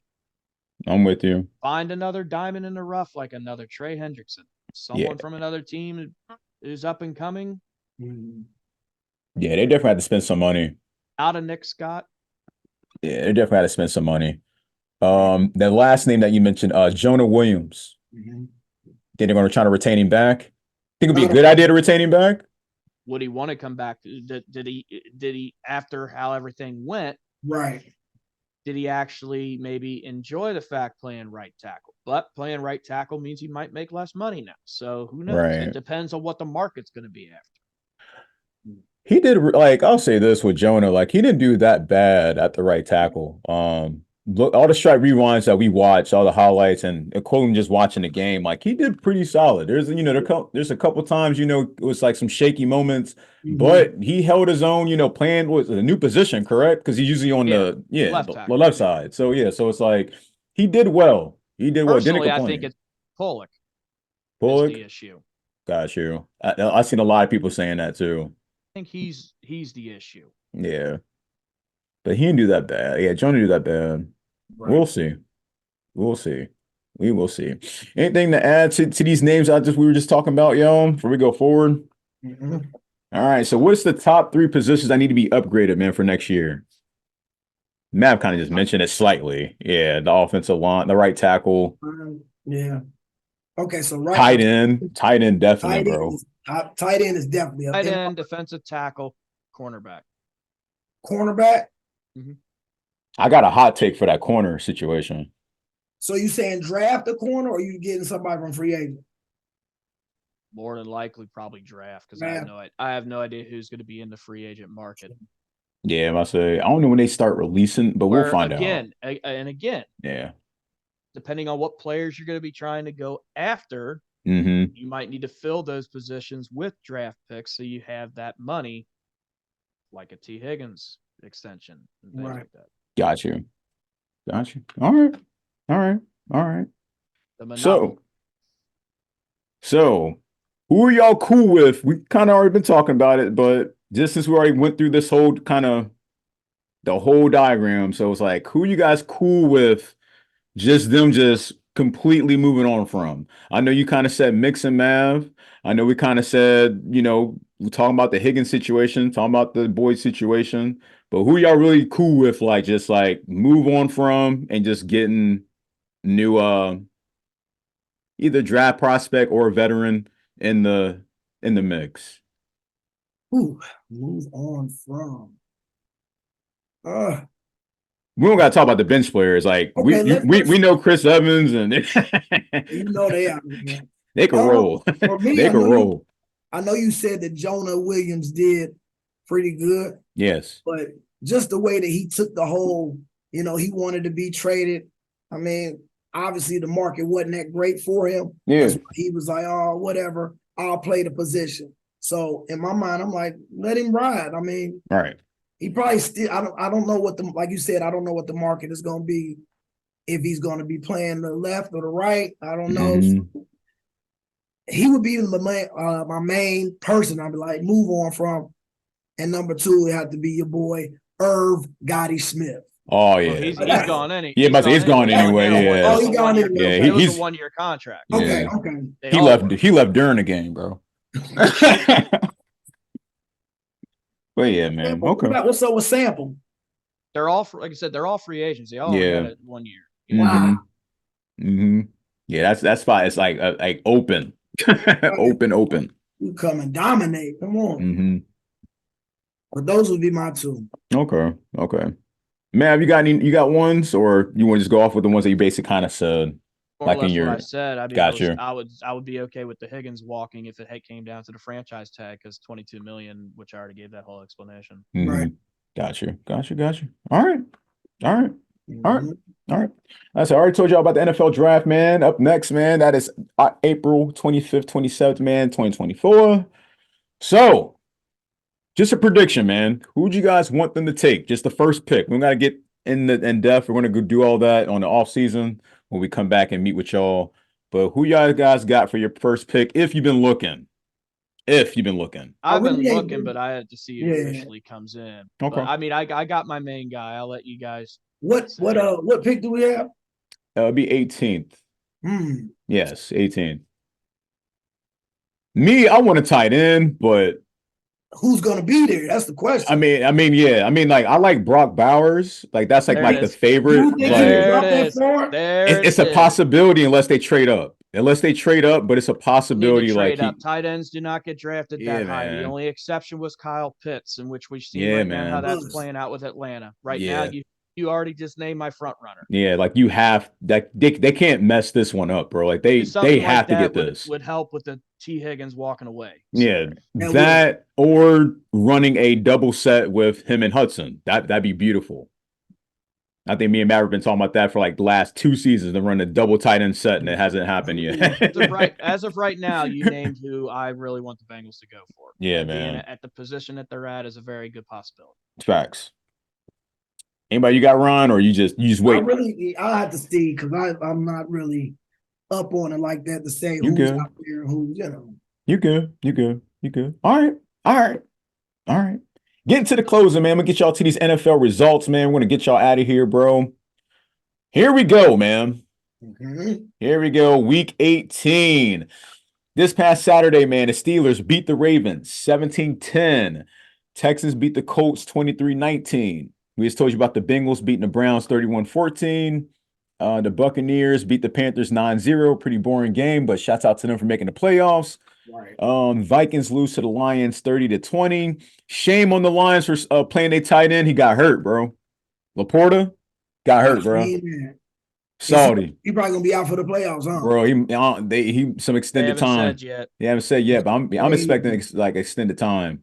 I'm with you. Find another diamond in the rough like another Trey Hendrickson. Someone from another team who's up and coming. Yeah, they definitely had to spend some money. Out of Nick Scott. Yeah, they definitely had to spend some money. The last name that you mentioned, Jonah Williams. Think they're going to try to retain him back? Think it'd be a good idea to retain him back? Would he want to come back? Did he after how everything went? Right. Did he actually maybe enjoy the fact playing right tackle? But playing right tackle means he might make less money now. So who knows? Right. It depends on what the market's going to be after. He did, like, I'll say this with Jonah, like, he didn't do that bad at the right tackle. Look, all the strike rewinds that we watched, all the highlights, and including just watching the game, like, he did pretty solid. There's a couple times, it was like some shaky moments, but he held his own, playing with a new position, correct? Because he's usually on the left side. So so it's like he did well. He did well. Personally, I think it's Pollock. Pollock, the issue. Got you. I've seen a lot of people saying that too. I think he's the issue. Yeah. But he didn't do that bad. Yeah, Jonah did that bad. Right. We'll see. We will see. Anything to add to these names we were just talking about, yo, before we go forward? All right. So what's the top 3 positions that need to be upgraded, man, for next year? Mav kind of just mentioned it slightly. Yeah, the offensive line, the right tackle. Yeah. Okay, so tight end definitely, bro. Tight end is definitely tight end, defensive tackle, cornerback. Cornerback? I got a hot take for that corner situation. So you saying draft a corner, or you getting somebody from free agent? More than likely, probably draft, because I have no idea who's going to be in the free agent market. Yeah, I don't know when they start releasing, but we'll find out. Again. Yeah. Depending on what players you're going to be trying to go after, you might need to fill those positions with draft picks so you have that money, like a T. Higgins extension and things like that. Got you. All right. So Who are y'all cool with? We kind of already been talking about it, but just since we already went through this whole kind of the whole diagram, so it's like, who you guys cool with? Just them just completely moving on from. I know you kind of said Mix and Mav. I know we kind of said, we're talking about the Higgins situation, talking about the Boyd situation, but who y'all really cool with, like, just like move on from and just getting new either draft prospect or veteran in the mix. Ooh, move on from. We don't gotta talk about the bench players. Like Okay, we know Chris Evans and you know they are. Man. They can roll. For me, They can roll. I know you said that Jonah Williams did pretty good. Yes. But just the way that he took the whole, he wanted to be traded. I mean, obviously the market wasn't that great for him. Yeah. That's why he was like, oh, whatever, I'll play the position. So in my mind, I'm like, let him ride. I mean, all right. He probably still, I don't know what like you said, I don't know what the market is going to be, if he's going to be playing the left or the right. I don't know. Mm-hmm. So he would be my main person I'd be like, move on from. And number two, it had to be your boy, Irv Gotti Smith. Oh, yeah. Well, he's gone anyway. Yeah, he's gone anyway. Yeah. Oh, he's gone anyway. Yeah, it was a 1-year contract. Okay, yeah. okay. He left during the game, bro. But yeah, man. Okay. What's up with Sample? They're all, like I said, they're all free agents. They all got it 1 year. Wow. Mm-hmm. Yeah, that's fine. It's like open. open. You come and dominate. Come on. Mm-hmm. But those would be my two. Okay. Mav, you got ones, or you want to just go off with the ones that you basically kind of said? More or less what I said. I mean, gotcha. I would be okay with the Higgins walking if it came down to the franchise tag, because $22 million, which I already gave that whole explanation. Mm-hmm. Right. Gotcha. All right. I already told y'all about the NFL draft, man. Up next, man, that is April 25th, 27th, man, 2024. So, just a prediction, man. Who would you guys want them to take? Just the first pick. We got to get in depth. We're going to go do all that on the off season when we come back and meet with y'all. But who y'all guys got for your first pick? If you've been looking. I've been looking, but I had to see who officially comes in. Okay. But, I mean, I got my main guy. I'll let you guys. What pick do we have? It'll be 18th. Yes, 18th. Me, I want to tight end, but who's gonna be there? That's the question. I mean, like I like Brock Bowers. Like that's like the favorite. It's a possibility unless they trade up. But it's a possibility. Tight ends do not get drafted that high. The only exception was Kyle Pitts, in which we've seen now how that's playing out with Atlanta. Right now, you already just named my front runner. Yeah, like you have that they can't mess this one up, bro. Like they have to get this. Would help with the T. Higgins walking away. Yeah, that or running a double set with him and Hudson. That'd be beautiful. I think me and Maverick been talking about that for like the last 2 seasons to run a double tight end set, and it hasn't happened yet. As of right now, you named who I really want the Bengals to go for. Yeah, man. At the position that they're at is a very good possibility. Facts. Anybody you got, Ron, or you just wait? I have to see because I'm not really up on it like that to say who's out there, who's You good. All right. Getting to the closing, man. I'm gonna get y'all to these NFL results, man. We're gonna get y'all out of here, bro. Here we go, man. Mm-hmm. Here we go. Week 18. This past Saturday, man, the Steelers beat the Ravens 17-10. Texans beat the Colts 23-19. We just told you about the Bengals beating the Browns 31-14. The Buccaneers beat the Panthers 9-0. Pretty boring game, but shouts out to them for making the playoffs. Right. Vikings lose to the Lions 30-20. Shame on the Lions for playing their tight end. He got hurt, bro. Laporta got hurt, bro. Salty. He probably gonna be out for the playoffs, huh? Bro, he some extended time. They haven't said yet, but I'm expecting extended time.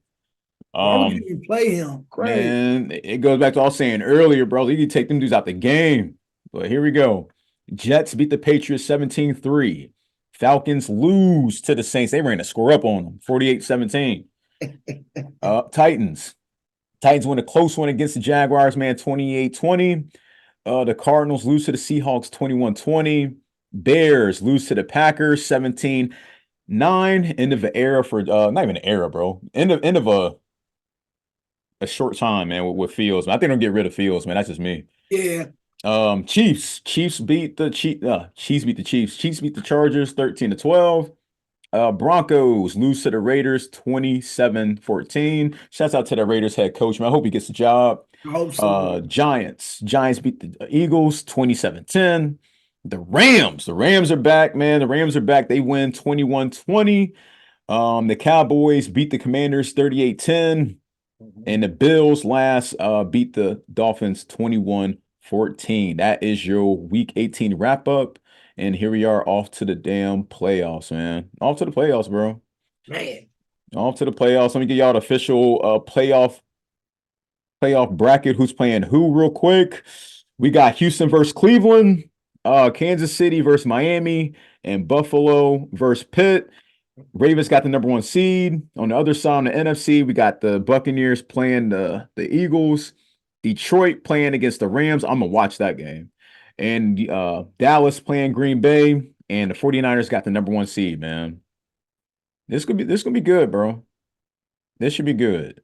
Why would you even play him? Crazy. Man, it goes back to all I was saying earlier, bro. You need to take them dudes out the game. But here we go. Jets beat the Patriots 17-3. Falcons lose to the Saints. They ran a score up on them, 48-17. Titans win a close one against the Jaguars, man, 28-20. The Cardinals lose to the Seahawks 21-20. Bears lose to the Packers 17. 9, end of an era for not even an era, bro. End of a short time, man, with Fields. Man. I think they'll get rid of Fields, man. That's just me. Yeah. Chiefs. Chiefs beat the Chiefs beat the Chiefs. Chiefs beat the Chargers 13-12. Broncos lose to the Raiders 27-14. Shouts out to the Raiders head coach, man. I hope he gets the job. I hope so. Giants beat the Eagles 27-10. The Rams are back, man. The Rams are back. They win 21-20. The Cowboys beat the Commanders 38-10. And the Bills beat the Dolphins 21-14. That is your week 18 wrap up. And here we are off to the damn playoffs, man. Off to the playoffs, bro. Man. Off to the playoffs. Let me give y'all the official playoff bracket. Who's playing who real quick. We got Houston versus Cleveland, Kansas City versus Miami, and Buffalo versus Pitt. Ravens got the number 1 seed. On the other side, on the NFC, we got the Buccaneers playing the Eagles. Detroit playing against the Rams. I'm going to watch that game. And Dallas playing Green Bay. And the 49ers got the number 1 seed, man. This could be good, bro. This should be good.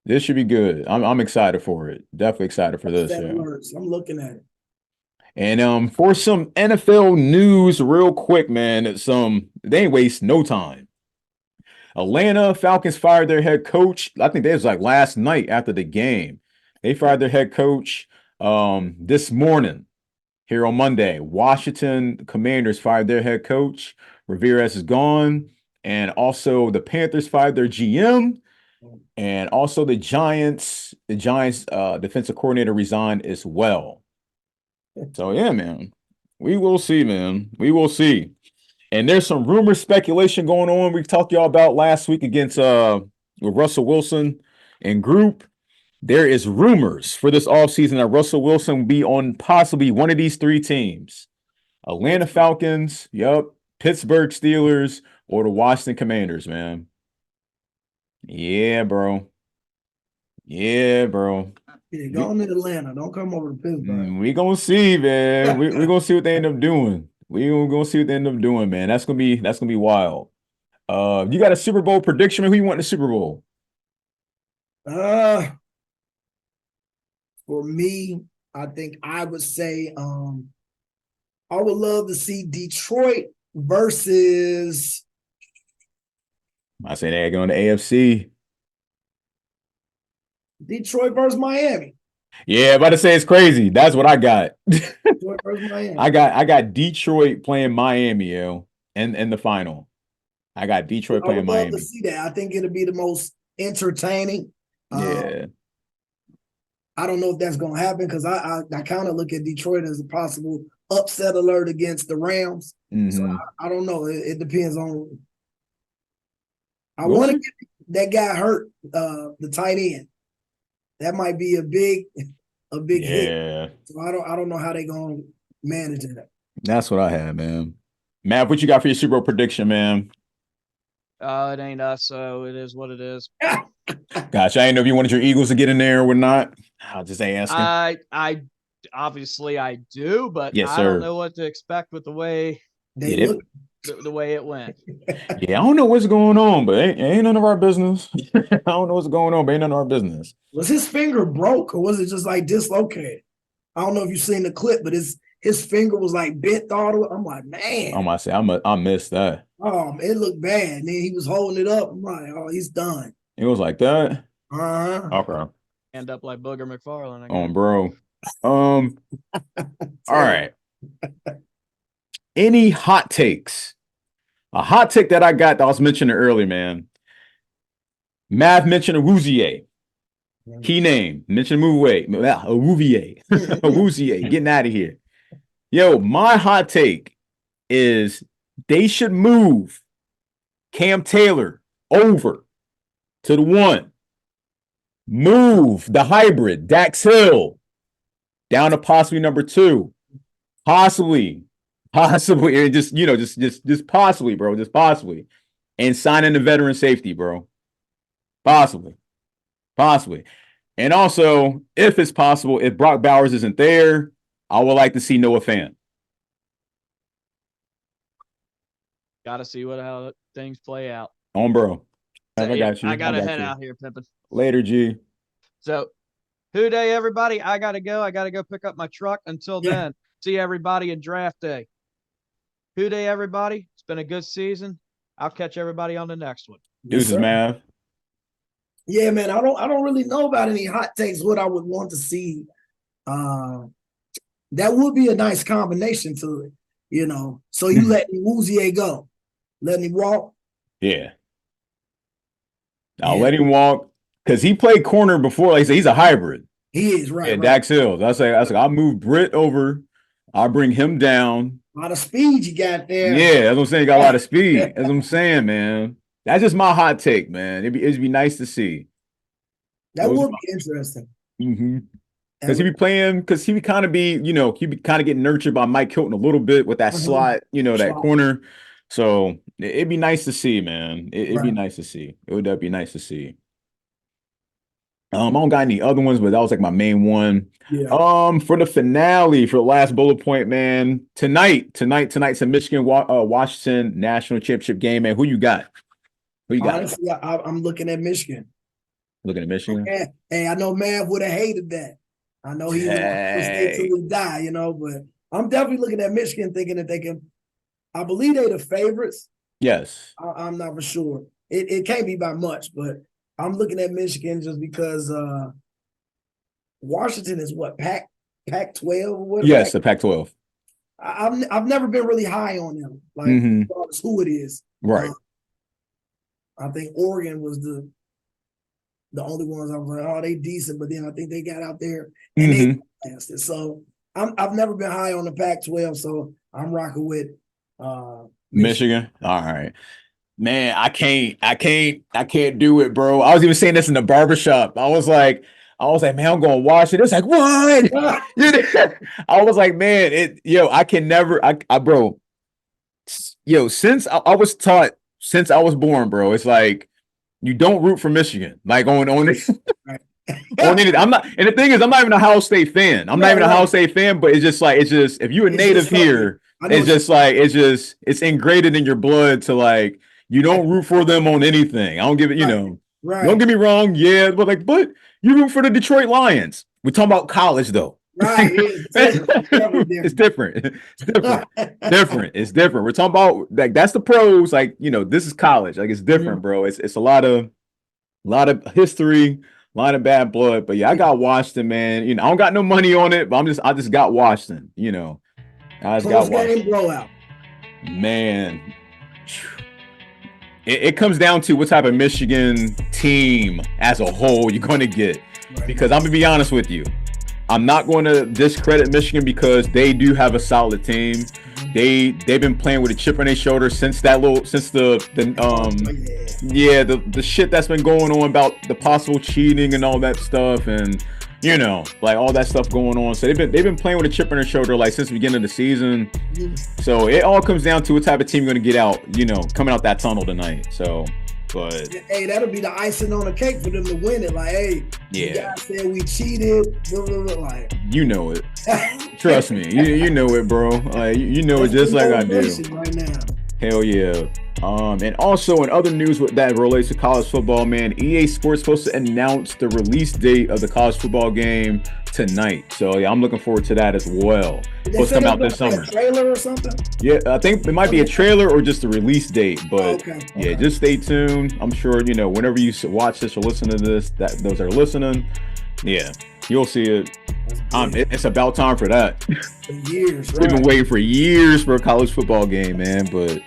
This should be good. I'm excited for it. Definitely excited for this. Yeah. I'm looking at it. And for some NFL news real quick, man, they ain't waste no time. Atlanta Falcons fired their head coach. I think that was like last night after the game. They fired their head coach this morning here on Monday. Washington Commanders fired their head coach. Ramirez is gone. And also the Panthers fired their GM. And also the Giants defensive coordinator resigned as well. So, yeah, man, we will see, man. We will see. And there's some rumor speculation going on. We talked to y'all about last week against with Russell Wilson and group. There is rumors for this offseason that Russell Wilson will be on possibly one of these 3 teams. Atlanta Falcons, Pittsburgh Steelers, or the Washington Commanders, man. Yeah, bro. Yeah, bro. Yeah, go on to Atlanta. Don't come over to Pittsburgh. We gonna see, man. We're gonna see what they end up doing. We're gonna see what they end up doing, man. That's gonna be wild. You got a Super Bowl prediction, man? Who you want in the Super Bowl? For me, I think I would say I would love to see Detroit versus. I say they're going to AFC. Detroit versus Miami. Yeah, about to say it's crazy. That's what I got. Detroit versus Miami. I got Detroit playing Miami, in the final. I got Detroit playing Miami. I would love to see that. I think it'll be the most entertaining. Yeah. I don't know if that's going to happen because I kind of look at Detroit as a possible upset alert against the Rams. Mm-hmm. So I don't know. It depends on. I want to get that guy hurt, the tight end. That might be a big hit. So I don't know how they're going to manage it. That's what I had, man. Matt, what you got for your Super Bowl prediction, man? It ain't us, so it is what it is. Gosh, I didn't know if you wanted your Eagles to get in there or not. I'll just asking. I obviously I do, but yes, I don't know what to expect with the way they look. The way it went. Yeah, I don't know what's going on, but ain't none of our business. I don't know what's going on, but ain't none of our business. Was his finger broke or was it just like dislocated? I don't know if you've seen the clip, but his finger was like bent all the way. I'm like, man. I'm gonna say I missed that. It looked bad. And then he was holding it up. I'm like, oh, he's done. It was like that. Okay. End up like Booger McFarland. Oh, bro. All right. Any hot takes? A hot take that I got that I was mentioning earlier, man. Mav mentioned Awuzie. Key name. Mentioned Awuzie. Awuzie. Getting out of here. Yo, my hot take is they should move Cam Taylor over to the 1. Move the hybrid, Dax Hill, down to possibly number 2. Possibly, and just possibly, bro, just possibly, and sign in the veteran safety, bro. Possibly, and also if it's possible, if Brock Bowers isn't there, I would like to see Noah Fant. Got to see how things play out. On, bro. So, I got you. I got to got head you. out here, pimping. Later, G. So, who day, everybody? I got to go. I got to go pick up my truck. Until then, see everybody in draft day. Who day, everybody? It's been a good season. I'll catch everybody on the next one. Deuces, Mav. Yeah, man. I don't really know about any hot takes. What I would want to see. That would be a nice combination to it, you know. So you let Woozier go, letting him walk. Yeah, I'll let him walk because he played corner before. Like I said, he's a hybrid. He is right. Yeah, right. Dax Hills. I say, I'll move Britt over. I'll bring him down. A lot of speed you got there. Yeah, that's what I'm saying. You got a lot of speed. That's what I'm saying, man. That's just my hot take, man. It'd be nice to see. That would be interesting. Mm-hmm. Because he would kind of be, you know, he'd be kind of getting nurtured by Mike Hilton a little bit with that slot, you know, that corner. So it'd be nice to see, man. It'd be nice to see. It would be nice to see. I don't got any other ones, but that was like my main one. Yeah. For the finale, for the last bullet point, man. Tonight's a Michigan Washington national championship game, man. Who you got? Honestly, I'm looking at Michigan. Looking at Michigan. Hey, I know Mav would have hated that. I know he would stay till he die, you know, but I'm definitely looking at Michigan thinking that they can. I believe they're the favorites. Yes. I'm not for sure. It can't be by much, but I'm looking at Michigan just because Washington is what, Pac-12 or what? Yes, the Pac-12. I've never been really high on them, like regardless who it is. Right. I think Oregon was the only ones I was like, oh, they decent, but then I think they got out there and they passed it. So I've never been high on the Pac-12, so I'm rocking with Michigan. All right. Man, I can't do it, bro. I was even saying this in the barbershop. I was like, man, I'm going to watch it. It's like, what? I was like, man, I can never, bro. Since I was taught, since I was born, bro, it's like, you don't root for Michigan. Like on it. I'm not, and the thing is, I'm not even a Ohio State fan. I'm not even a Ohio State fan, but it's just if you're a native here, it's ingrained in your blood to like, you don't root for them on anything. I don't give it, Don't get me wrong, but you root for the Detroit Lions. We're talking about college though. Right. It's different. It's different. We're talking about like that's the pros. Like, this is college. Like it's different, bro. It's a lot of history, a lot of bad blood. But yeah, I got Washington, man. I don't got no money on it, but I just got Washington. I just got Washington. Blowout. Man. It comes down to what type of Michigan team as a whole you're going to get. Right. Because I'm going to be honest with you. I'm not going to discredit Michigan because they do have a solid team. They've been playing with a chip on their shoulder since the shit that's been going on about the possible cheating and all that stuff, and like all that stuff going on. So they've been playing with a chip on their shoulder like since the beginning of the season. So it all comes down to what type of team you're going to get out, coming out that tunnel tonight. So. But hey, that'll be the icing on the cake for them to win it. Like, hey, you guys said we cheated. Blah, blah, blah, like, you know it. Trust me, you know it, bro. Like, you know it just like I do. Right now. Hell yeah. And also in other news that relates to college football, man, EA Sports supposed to announce the release date of the college football game tonight. So yeah, I'm looking forward to that as well. Supposed to come out this summer. A trailer or something? Yeah, I think it might be a trailer or just a release date. But yeah, just stay tuned. I'm sure whenever you watch this or listen to this, those that are listening, yeah, you'll see it. It's about time for that. For years, right? We've been waiting for years for a college football game, man. But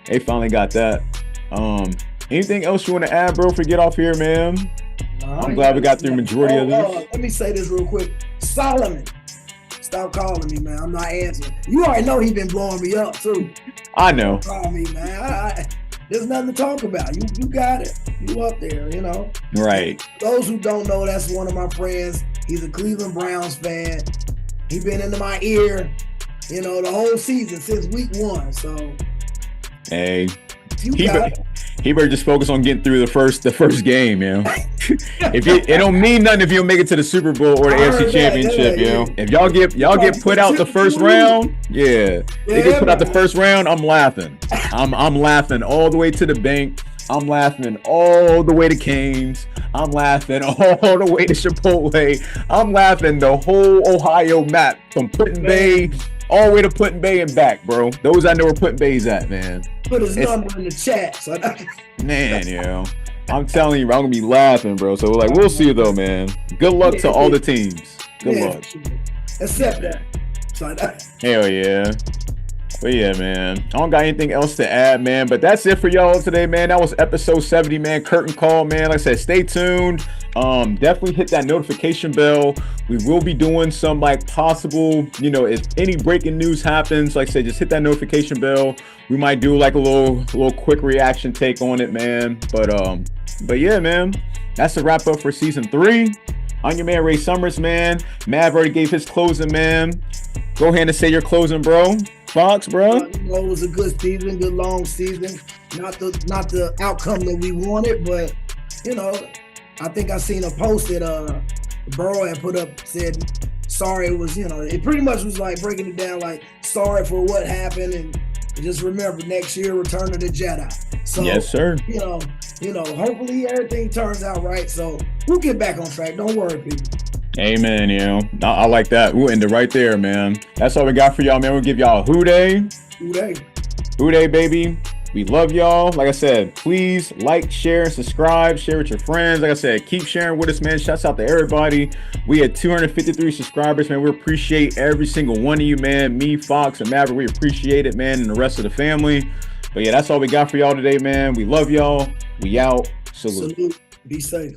they finally got that. Anything else you want to add, bro? Get off here, man. I'm glad we got through the majority of this. Let me say this real quick. Solomon, stop calling me, man. I'm not answering. You already know he been blowing me up too. I know. Call me, man. There's nothing to talk about. You got it. You up there, Right. Those who don't know, that's one of my friends. He's a Cleveland Browns fan. He been into my ear, the whole season since week 1. So. Hey, he better just focus on getting through the first game, you know. It don't mean nothing if you don't make it to the Super Bowl or the AFC Championship, you know. If y'all get put out the first round, they get put out the first round, I'm laughing. I'm laughing all the way to the bank. I'm laughing all the way to Cane's. I'm laughing all the way to Chipotle. I'm laughing the whole Ohio map from Putin Bay all the way to Putin Bay and back, bro. Those I know where Putin Bay's at, man. Put his number in the chat. So man, you know, I'm telling you, I'm gonna be laughing, bro. So like, we'll see though, man. Good luck to all the teams. Good luck. Accept that. So hell yeah. But yeah, man, I don't got anything else to add, man. But that's it for y'all today, man. That was episode 70, man. Curtain call, man. Like I said, stay tuned. Definitely hit that notification bell. We will be doing some like possible, you know, if any breaking news happens, like I said, just hit that notification bell. We might do like a little quick reaction take on it, man. But yeah, man, that's a wrap up for season 3. I'm your man, Ray Summers, man. Mav already gave his closing, man. Go ahead and say your closing, bro. Fox, bro. You know, it was a good season, good long season. Not the outcome that we wanted, but you know, I think I seen a post that Burrow had put up, said sorry. It was, you know, it pretty much was like breaking it down, like sorry for what happened, and just remember next year, Return of the Jedi. So yes, sir. You know, hopefully everything turns out right. So we'll get back on track. Don't worry, people. Amen, you know. I like that. We'll end it right there, man. That's all we got for y'all, man. We'll give y'all a hoo-day. Hoo-day, baby. We love y'all. Like I said, please like, share, subscribe, share with your friends. Like I said, keep sharing with us, man. Shouts out to everybody. We had 253 subscribers, man. We appreciate every single one of you, man. Me, Fox, and Maverick, we appreciate it, man, and the rest of the family. But yeah, that's all we got for y'all today, man. We love y'all. We out. Salute. Be safe.